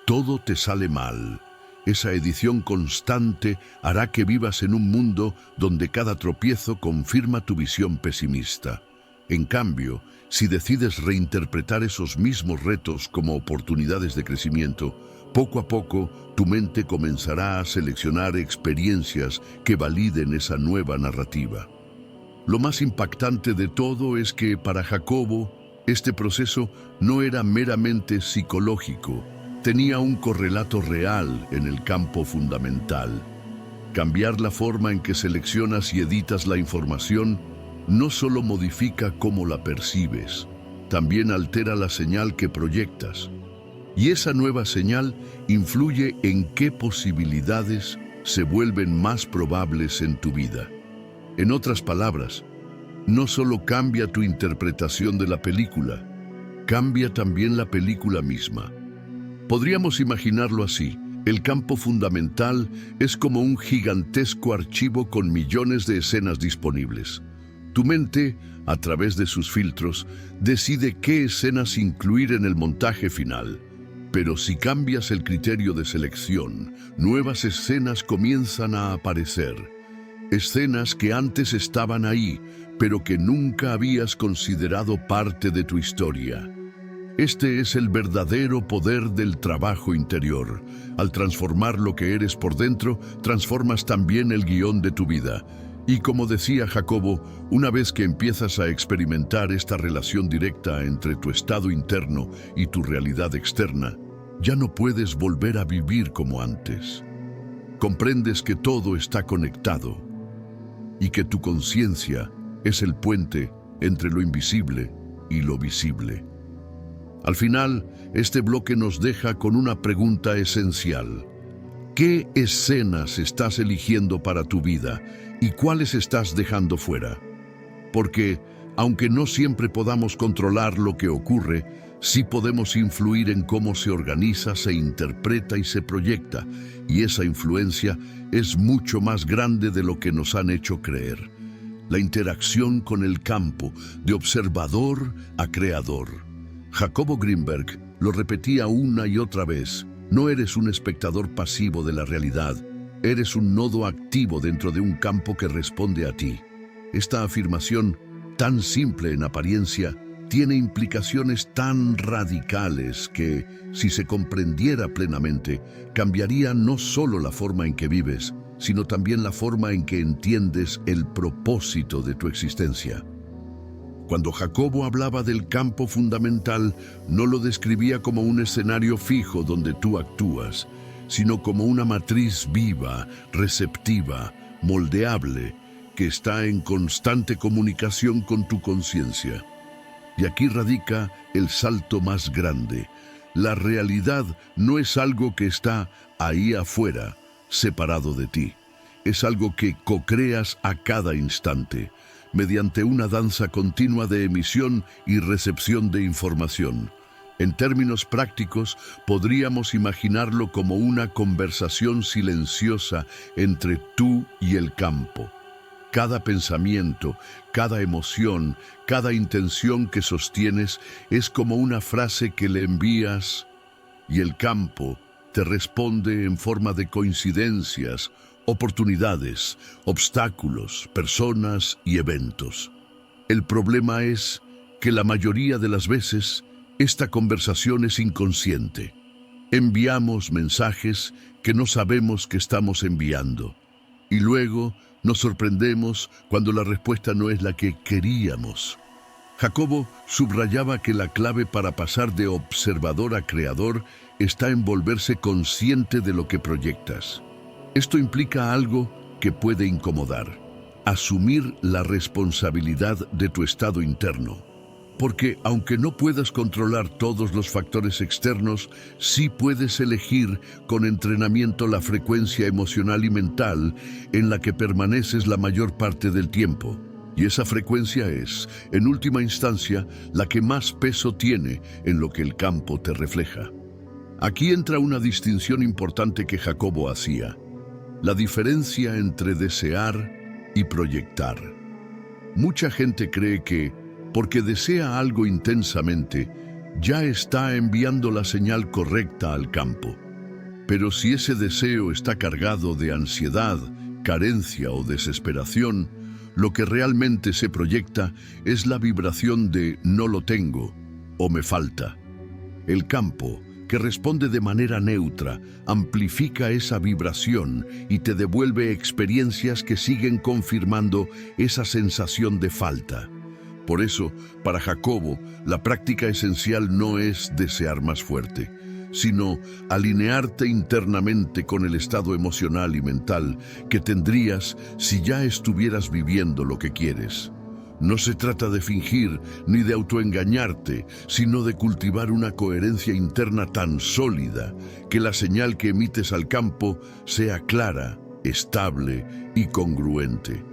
todo te sale mal, esa edición constante hará que vivas en un mundo donde cada tropiezo confirma tu visión pesimista. En cambio, si decides reinterpretar esos mismos retos como oportunidades de crecimiento, poco a poco tu mente comenzará a seleccionar experiencias que validen esa nueva narrativa. Lo más impactante de todo es que para Jacobo, este proceso no era meramente psicológico, tenía un correlato real en el campo fundamental. Cambiar la forma en que seleccionas y editas la información no solo modifica cómo la percibes, también altera la señal que proyectas. Y esa nueva señal influye en qué posibilidades se vuelven más probables en tu vida. En otras palabras, no solo cambia tu interpretación de la película, cambia también la película misma. Podríamos imaginarlo así. El campo fundamental es como un gigantesco archivo con millones de escenas disponibles. Tu mente, a través de sus filtros, decide qué escenas incluir en el montaje final. Pero si cambias el criterio de selección, nuevas escenas comienzan a aparecer. Escenas que antes estaban ahí, pero que nunca habías considerado parte de tu historia. Este es el verdadero poder del trabajo interior. Al transformar lo que eres por dentro, transformas también el guión de tu vida. Y como decía Jacobo, una vez que empiezas a experimentar esta relación directa entre tu estado interno y tu realidad externa, ya no puedes volver a vivir como antes. Comprendes que todo está conectado y que tu conciencia es el puente entre lo invisible y lo visible. Al final, este bloque nos deja con una pregunta esencial. ¿Qué escenas estás eligiendo para tu vida y cuáles estás dejando fuera? Porque, aunque no siempre podamos controlar lo que ocurre, sí podemos influir en cómo se organiza, se interpreta y se proyecta, y esa influencia es mucho más grande de lo que nos han hecho creer. La interacción con el campo, de observador a creador. Jacobo Greenberg lo repetía una y otra vez: no eres un espectador pasivo de la realidad, eres un nodo activo dentro de un campo que responde a ti. Esta afirmación, tan simple en apariencia, tiene implicaciones tan radicales que, si se comprendiera plenamente, cambiaría no solo la forma en que vives, sino también la forma en que entiendes el propósito de tu existencia. Cuando Jacobo hablaba del campo fundamental, no lo describía como un escenario fijo donde tú actúas, sino como una matriz viva, receptiva, moldeable, que está en constante comunicación con tu conciencia. Y aquí radica el salto más grande. La realidad no es algo que está ahí afuera, separado de ti. Es algo que co-creas a cada instante, mediante una danza continua de emisión y recepción de información. En términos prácticos, podríamos imaginarlo como una conversación silenciosa entre tú y el campo. Cada pensamiento, cada emoción, cada intención que sostienes es como una frase que le envías y el campo te responde en forma de coincidencias, oportunidades, obstáculos, personas y eventos. El problema es que la mayoría de las veces esta conversación es inconsciente. Enviamos mensajes que no sabemos que estamos enviando y luego nos sorprendemos cuando la respuesta no es la que queríamos. Jacobo subrayaba que la clave para pasar de observador a creador está en volverse consciente de lo que proyectas. Esto implica algo que puede incomodar: asumir la responsabilidad de tu estado interno. Porque aunque no puedas controlar todos los factores externos, sí puedes elegir con entrenamiento la frecuencia emocional y mental en la que permaneces la mayor parte del tiempo. Y esa frecuencia es, en última instancia, la que más peso tiene en lo que el campo te refleja. Aquí entra una distinción importante que Jacobo hacía: la diferencia entre desear y proyectar. Mucha gente cree que, porque desea algo intensamente, ya está enviando la señal correcta al campo. Pero si ese deseo está cargado de ansiedad, carencia o desesperación, lo que realmente se proyecta es la vibración de "no lo tengo" o "me falta". El campo, que responde de manera neutra, amplifica esa vibración y te devuelve experiencias que siguen confirmando esa sensación de falta. Por eso, para Jacobo, la práctica esencial no es desear más fuerte, sino alinearte internamente con el estado emocional y mental que tendrías si ya estuvieras viviendo lo que quieres. No se trata de fingir ni de autoengañarte, sino de cultivar una coherencia interna tan sólida que la señal que emites al campo sea clara, estable y congruente.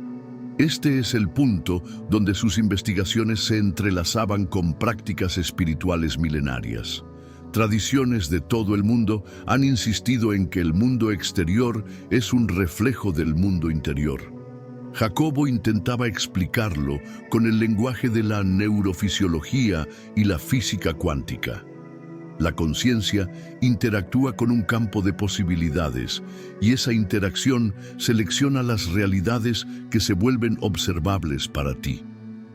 Este es el punto donde sus investigaciones se entrelazaban con prácticas espirituales milenarias. Tradiciones de todo el mundo han insistido en que el mundo exterior es un reflejo del mundo interior. Jacobo intentaba explicarlo con el lenguaje de la neurofisiología y la física cuántica. La conciencia interactúa con un campo de posibilidades y esa interacción selecciona las realidades que se vuelven observables para ti.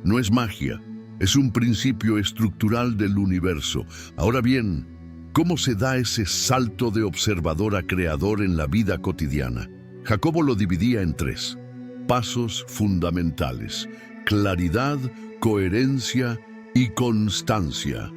No es magia, es un principio estructural del universo. Ahora bien, ¿cómo se da ese salto de observador a creador en la vida cotidiana? Jacobo lo dividía en 3 pasos fundamentales: claridad, coherencia y constancia.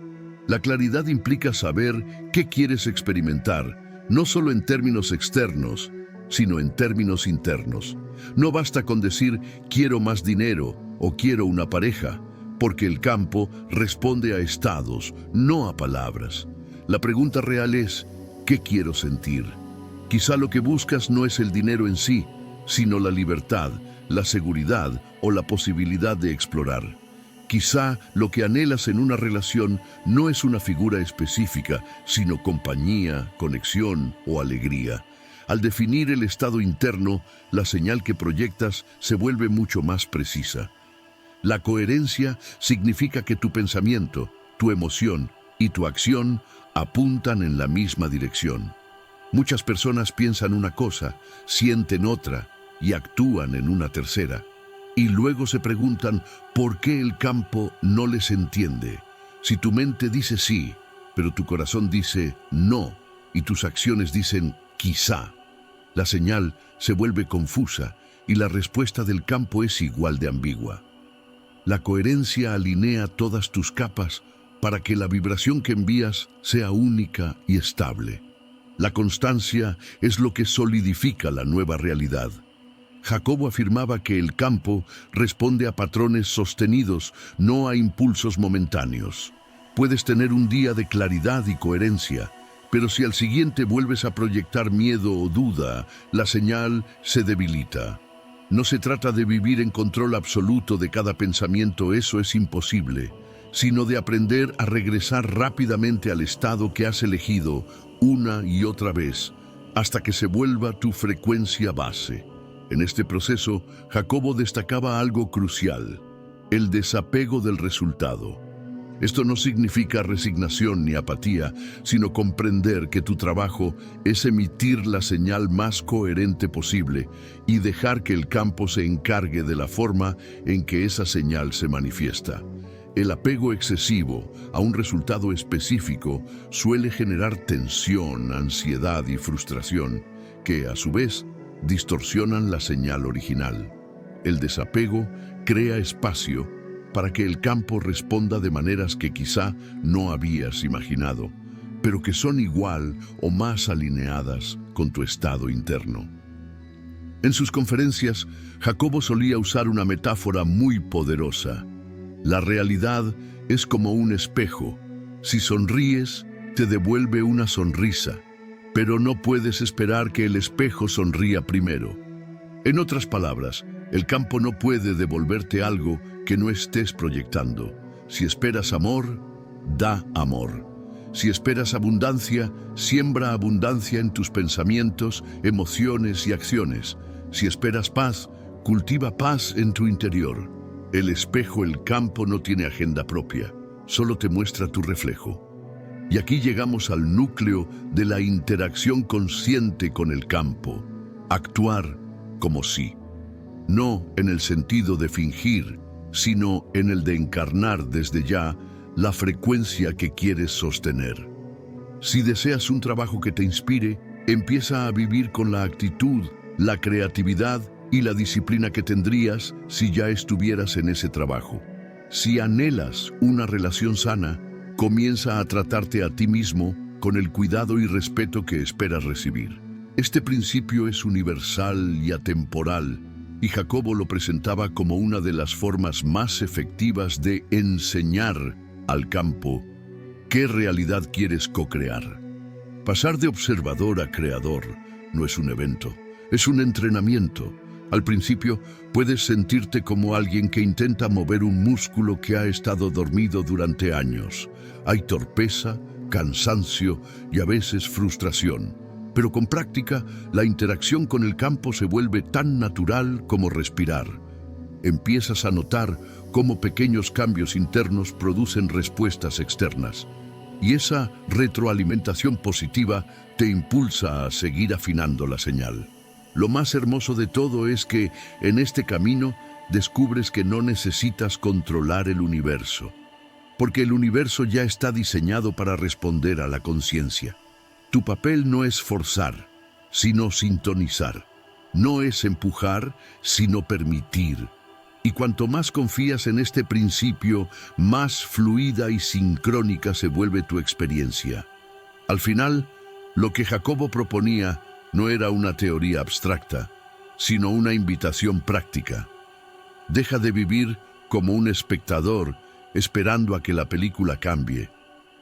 La claridad implica saber qué quieres experimentar, no solo en términos externos, sino en términos internos. No basta con decir quiero más dinero o quiero una pareja, porque el campo responde a estados, no a palabras. La pregunta real es, ¿qué quiero sentir? Quizá lo que buscas no es el dinero en sí, sino la libertad, la seguridad o la posibilidad de explorar. Quizá lo que anhelas en una relación no es una figura específica, sino compañía, conexión o alegría. Al definir el estado interno, la señal que proyectas se vuelve mucho más precisa. La coherencia significa que tu pensamiento, tu emoción y tu acción apuntan en la misma dirección. Muchas personas piensan una cosa, sienten otra y actúan en una tercera. Y luego se preguntan por qué el campo no les entiende. Si tu mente dice sí, pero tu corazón dice no, y tus acciones dicen quizá. la señal se vuelve confusa y la respuesta del campo es igual de ambigua. La coherencia alinea todas tus capas para que la vibración que envías sea única y estable. La constancia es lo que solidifica la nueva realidad. Jacobo afirmaba que el campo responde a patrones sostenidos, no a impulsos momentáneos. Puedes tener un día de claridad y coherencia, pero si al siguiente vuelves a proyectar miedo o duda, la señal se debilita. No se trata de vivir en control absoluto de cada pensamiento, eso es imposible, sino de aprender a regresar rápidamente al estado que has elegido una y otra vez, hasta que se vuelva tu frecuencia base. En este proceso, Jacobo destacaba algo crucial: el desapego del resultado. Esto no significa resignación ni apatía, sino comprender que tu trabajo es emitir la señal más coherente posible y dejar que el campo se encargue de la forma en que esa señal se manifiesta. El apego excesivo a un resultado específico suele generar tensión, ansiedad y frustración, que a su vez distorsionan la señal original. El desapego crea espacio para que el campo responda de maneras que quizá no habías imaginado, pero que son igual o más alineadas con tu estado interno. En sus conferencias, Jacobo solía usar una metáfora muy poderosa. La realidad es como un espejo. Si sonríes, te devuelve una sonrisa, pero no puedes esperar que el espejo sonría primero. En otras palabras, el campo no puede devolverte algo que no estés proyectando. Si esperas amor, da amor. Si esperas abundancia, siembra abundancia en tus pensamientos, emociones y acciones. Si esperas paz, cultiva paz en tu interior. El espejo, el campo, no tiene agenda propia, solo te muestra tu reflejo. Y aquí llegamos al núcleo de la interacción consciente con el campo: actuar como sí. No en el sentido de fingir, sino en el de encarnar desde ya la frecuencia que quieres sostener. Si deseas un trabajo que te inspire, empieza a vivir con la actitud, la creatividad y la disciplina que tendrías si ya estuvieras en ese trabajo. Si anhelas una relación sana, comienza a tratarte a ti mismo con el cuidado y respeto que esperas recibir. Este principio es universal y atemporal, y Jacobo lo presentaba como una de las formas más efectivas de enseñar al campo qué realidad quieres co-crear. Pasar de observador a creador no es un evento, es un entrenamiento. Al principio puedes sentirte como alguien que intenta mover un músculo que ha estado dormido durante años. Hay torpeza, cansancio y a veces frustración. Pero con práctica, la interacción con el campo se vuelve tan natural como respirar. Empiezas a notar cómo pequeños cambios internos producen respuestas externas. Y esa retroalimentación positiva te impulsa a seguir afinando la señal. Lo más hermoso de todo es que, en este camino, descubres que no necesitas controlar el universo, porque el universo ya está diseñado para responder a la conciencia. Tu papel no es forzar, sino sintonizar. No es empujar, sino permitir. Y cuanto más confías en este principio, más fluida y sincrónica se vuelve tu experiencia. Al final, lo que Jacobo proponía no era una teoría abstracta, sino una invitación práctica. Deja de vivir como un espectador esperando a que la película cambie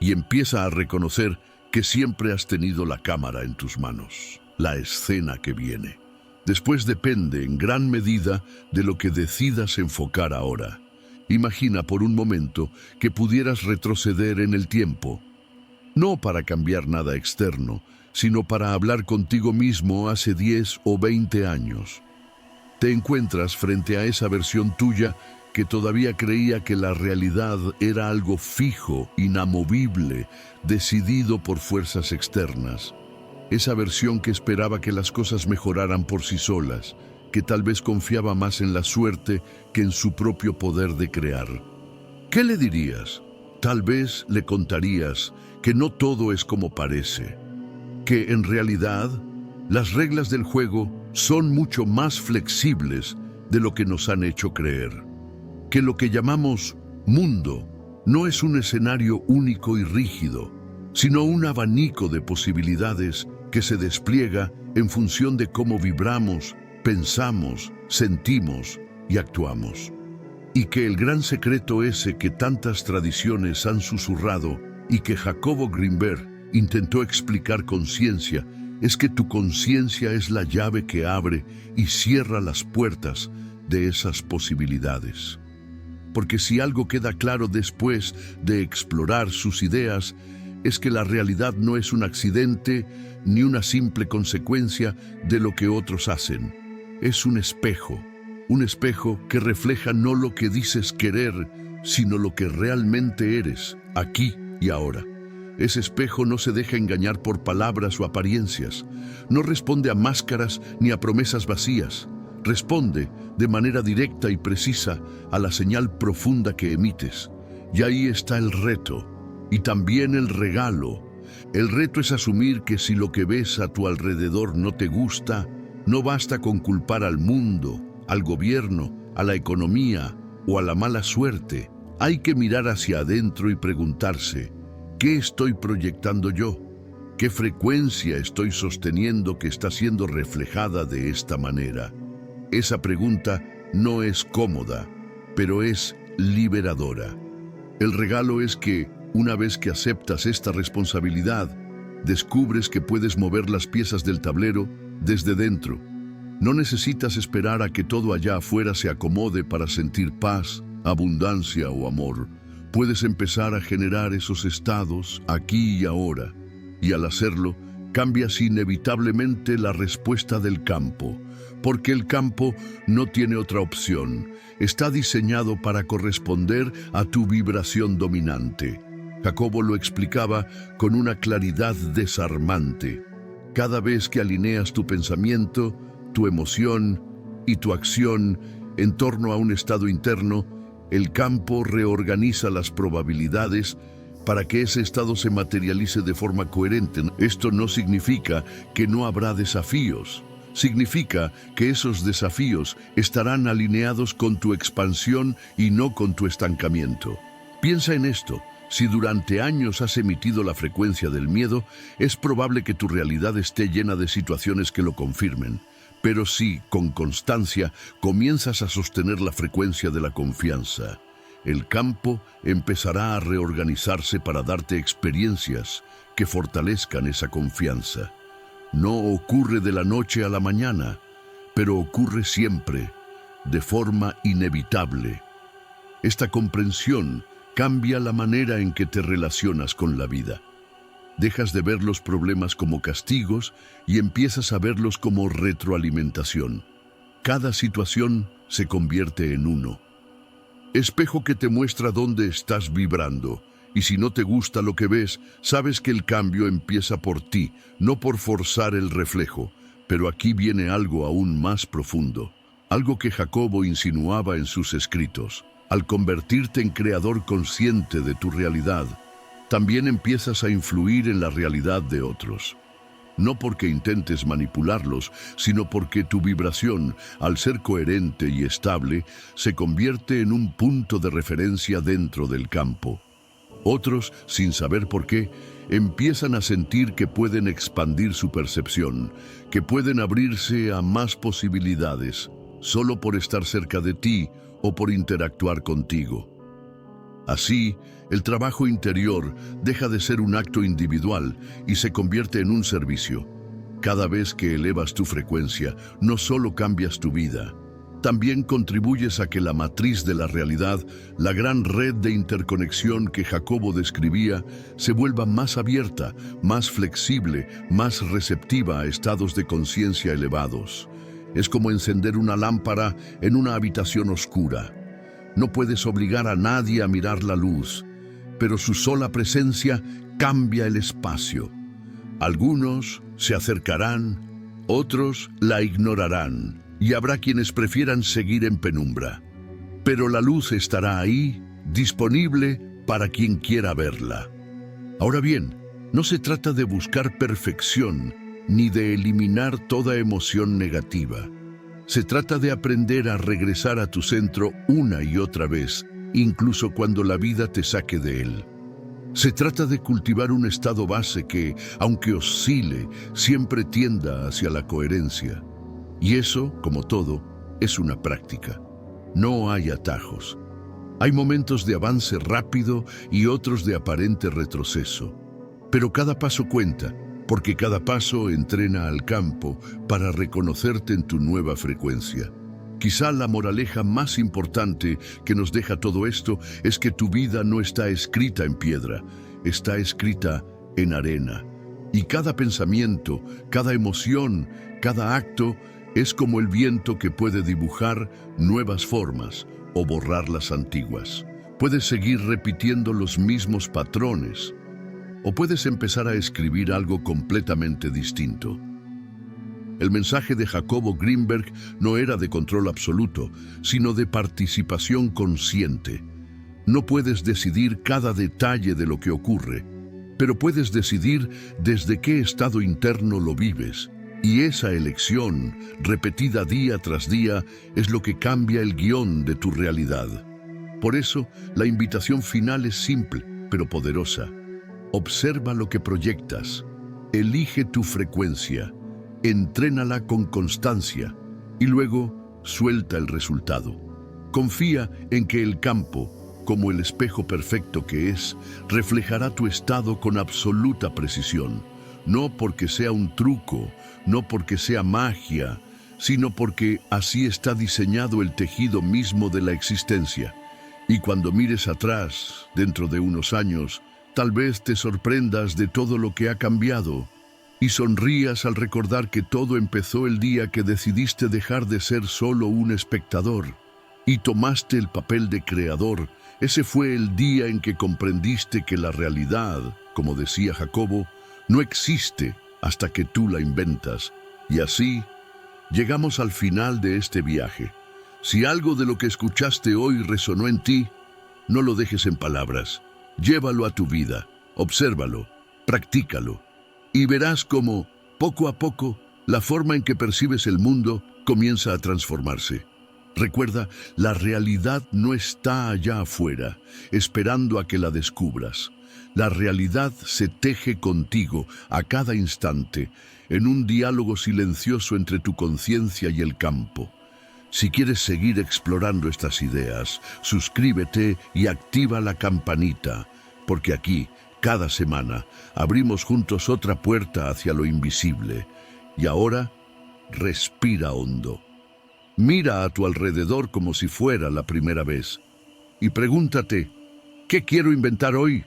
y empieza a reconocer que siempre has tenido la cámara en tus manos, la escena que viene. Después depende en gran medida de lo que decidas enfocar ahora. Imagina por un momento que pudieras retroceder en el tiempo, no para cambiar nada externo, sino para hablar contigo mismo hace 10 o 20 años. Te encuentras frente a esa versión tuya que todavía creía que la realidad era algo fijo, inamovible, decidido por fuerzas externas. Esa versión que esperaba que las cosas mejoraran por sí solas, que tal vez confiaba más en la suerte que en su propio poder de crear. ¿Qué le dirías? Tal vez le contarías que no todo es como parece, que en realidad Las reglas del juego son mucho más flexibles de lo que nos han hecho creer. Que lo que llamamos mundo no es un escenario único y rígido, sino un abanico de posibilidades que se despliega en función de cómo vibramos, pensamos, sentimos y actuamos. Y que el gran secreto ese que tantas tradiciones han susurrado y que Jacobo Grinberg intentó explicar con ciencia es que tu conciencia es la llave que abre y cierra las puertas de esas posibilidades. Porque si algo queda claro después de explorar sus ideas, es que la realidad no es un accidente ni una simple consecuencia de lo que otros hacen. Es un espejo que refleja no lo que dices querer, sino lo que realmente eres, aquí y ahora. Ese espejo no se deja engañar por palabras o apariencias, no responde a máscaras ni a promesas vacías, responde de manera directa y precisa a la señal profunda que emites. Y ahí está el reto, y también el regalo. El reto es asumir que si lo que ves a tu alrededor no te gusta, no basta con culpar al mundo, al gobierno, a la economía o a la mala suerte. Hay que mirar hacia adentro y preguntarse, ¿qué estoy proyectando yo? ¿Qué frecuencia estoy sosteniendo que está siendo reflejada de esta manera? Esa pregunta no es cómoda, pero es liberadora. El regalo es que, una vez que aceptas esta responsabilidad, descubres que puedes mover las piezas del tablero desde dentro. No necesitas esperar a que todo allá afuera se acomode para sentir paz, abundancia o amor. Puedes empezar a generar esos estados aquí y ahora, y al hacerlo, cambias inevitablemente la respuesta del campo, porque el campo no tiene otra opción. Está diseñado para corresponder a tu vibración dominante. Jacobo lo explicaba con una claridad desarmante. Cada vez que alineas tu pensamiento, tu emoción y tu acción en torno a un estado interno, el campo reorganiza las probabilidades para que ese estado se materialice de forma coherente. Esto no significa que no habrá desafíos. Significa que esos desafíos estarán alineados con tu expansión y no con tu estancamiento. Piensa en esto. Si durante años has emitido la frecuencia del miedo, es probable que tu realidad esté llena de situaciones que lo confirmen. Pero si, con constancia, comienzas a sostener la frecuencia de la confianza, el campo empezará a reorganizarse para darte experiencias que fortalezcan esa confianza. No ocurre de la noche a la mañana, pero ocurre siempre, de forma inevitable. Esta comprensión cambia la manera en que te relacionas con la vida. Dejas de ver los problemas como castigos y empiezas a verlos como retroalimentación. Cada situación se convierte en uno. Espejo que te muestra dónde estás vibrando. Y si no te gusta lo que ves, sabes que el cambio empieza por ti, no por forzar el reflejo. Pero aquí viene algo aún más profundo. Algo que Jacobo insinuaba en sus escritos. Al convertirte en creador consciente de tu realidad, también empiezas a influir en la realidad de otros. No porque intentes manipularlos, sino porque tu vibración, al ser coherente y estable, se convierte en un punto de referencia dentro del campo. Otros, sin saber por qué, empiezan a sentir que pueden expandir su percepción, que pueden abrirse a más posibilidades, solo por estar cerca de ti o por interactuar contigo. Así, el trabajo interior deja de ser un acto individual y se convierte en un servicio. Cada vez que elevas tu frecuencia, no solo cambias tu vida, también contribuyes a que la matriz de la realidad, la gran red de interconexión que Jacobo describía, se vuelva más abierta, más flexible, más receptiva a estados de conciencia elevados. Es como encender una lámpara en una habitación oscura. No puedes obligar a nadie a mirar la luz, pero su sola presencia cambia el espacio. Algunos se acercarán, otros la ignorarán, y habrá quienes prefieran seguir en penumbra. Pero la luz estará ahí, disponible para quien quiera verla. Ahora bien, no se trata de buscar perfección, ni de eliminar toda emoción negativa. Se trata de aprender a regresar a tu centro una y otra vez, incluso cuando la vida te saque de él. Se trata de cultivar un estado base que, aunque oscile, siempre tienda hacia la coherencia. Y eso, como todo, es una práctica. No hay atajos. Hay momentos de avance rápido y otros de aparente retroceso. Pero cada paso cuenta, porque cada paso entrena al campo para reconocerte en tu nueva frecuencia. Quizá la moraleja más importante que nos deja todo esto es que tu vida no está escrita en piedra, está escrita en arena. Y cada pensamiento, cada emoción, cada acto es como el viento que puede dibujar nuevas formas o borrar las antiguas. Puedes seguir repitiendo los mismos patrones o puedes empezar a escribir algo completamente distinto. El mensaje de Jacobo Greenberg no era de control absoluto, sino de participación consciente. No puedes decidir cada detalle de lo que ocurre, pero puedes decidir desde qué estado interno lo vives. Y esa elección, repetida día tras día, es lo que cambia el guión de tu realidad. Por eso, la invitación final es simple, pero poderosa. Observa lo que proyectas, elige tu frecuencia, entrénala con constancia y luego suelta el resultado. Confía en que el campo, como el espejo perfecto que es, reflejará tu estado con absoluta precisión. No porque sea un truco, no porque sea magia, sino porque así está diseñado el tejido mismo de la existencia. Y cuando mires atrás, dentro de unos años, tal vez te sorprendas de todo lo que ha cambiado y sonrías al recordar que todo empezó el día que decidiste dejar de ser solo un espectador y tomaste el papel de creador. Ese fue el día en que comprendiste que la realidad, como decía Jacobo, no existe hasta que tú la inventas. Y así, llegamos al final de este viaje. Si algo de lo que escuchaste hoy resonó en ti, no lo dejes en palabras. Llévalo a tu vida, obsérvalo, practícalo, y verás cómo, poco a poco, la forma en que percibes el mundo comienza a transformarse. Recuerda, la realidad no está allá afuera, esperando a que la descubras. La realidad se teje contigo a cada instante, en un diálogo silencioso entre tu conciencia y el campo. Si quieres seguir explorando estas ideas, suscríbete y activa la campanita, porque aquí, cada semana, abrimos juntos otra puerta hacia lo invisible. Y ahora, respira hondo. Mira a tu alrededor como si fuera la primera vez. Y pregúntate, ¿qué quiero inventar hoy?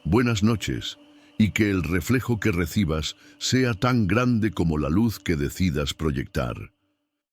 Buenas noches, y que el reflejo que recibas sea tan grande como la luz que decidas proyectar.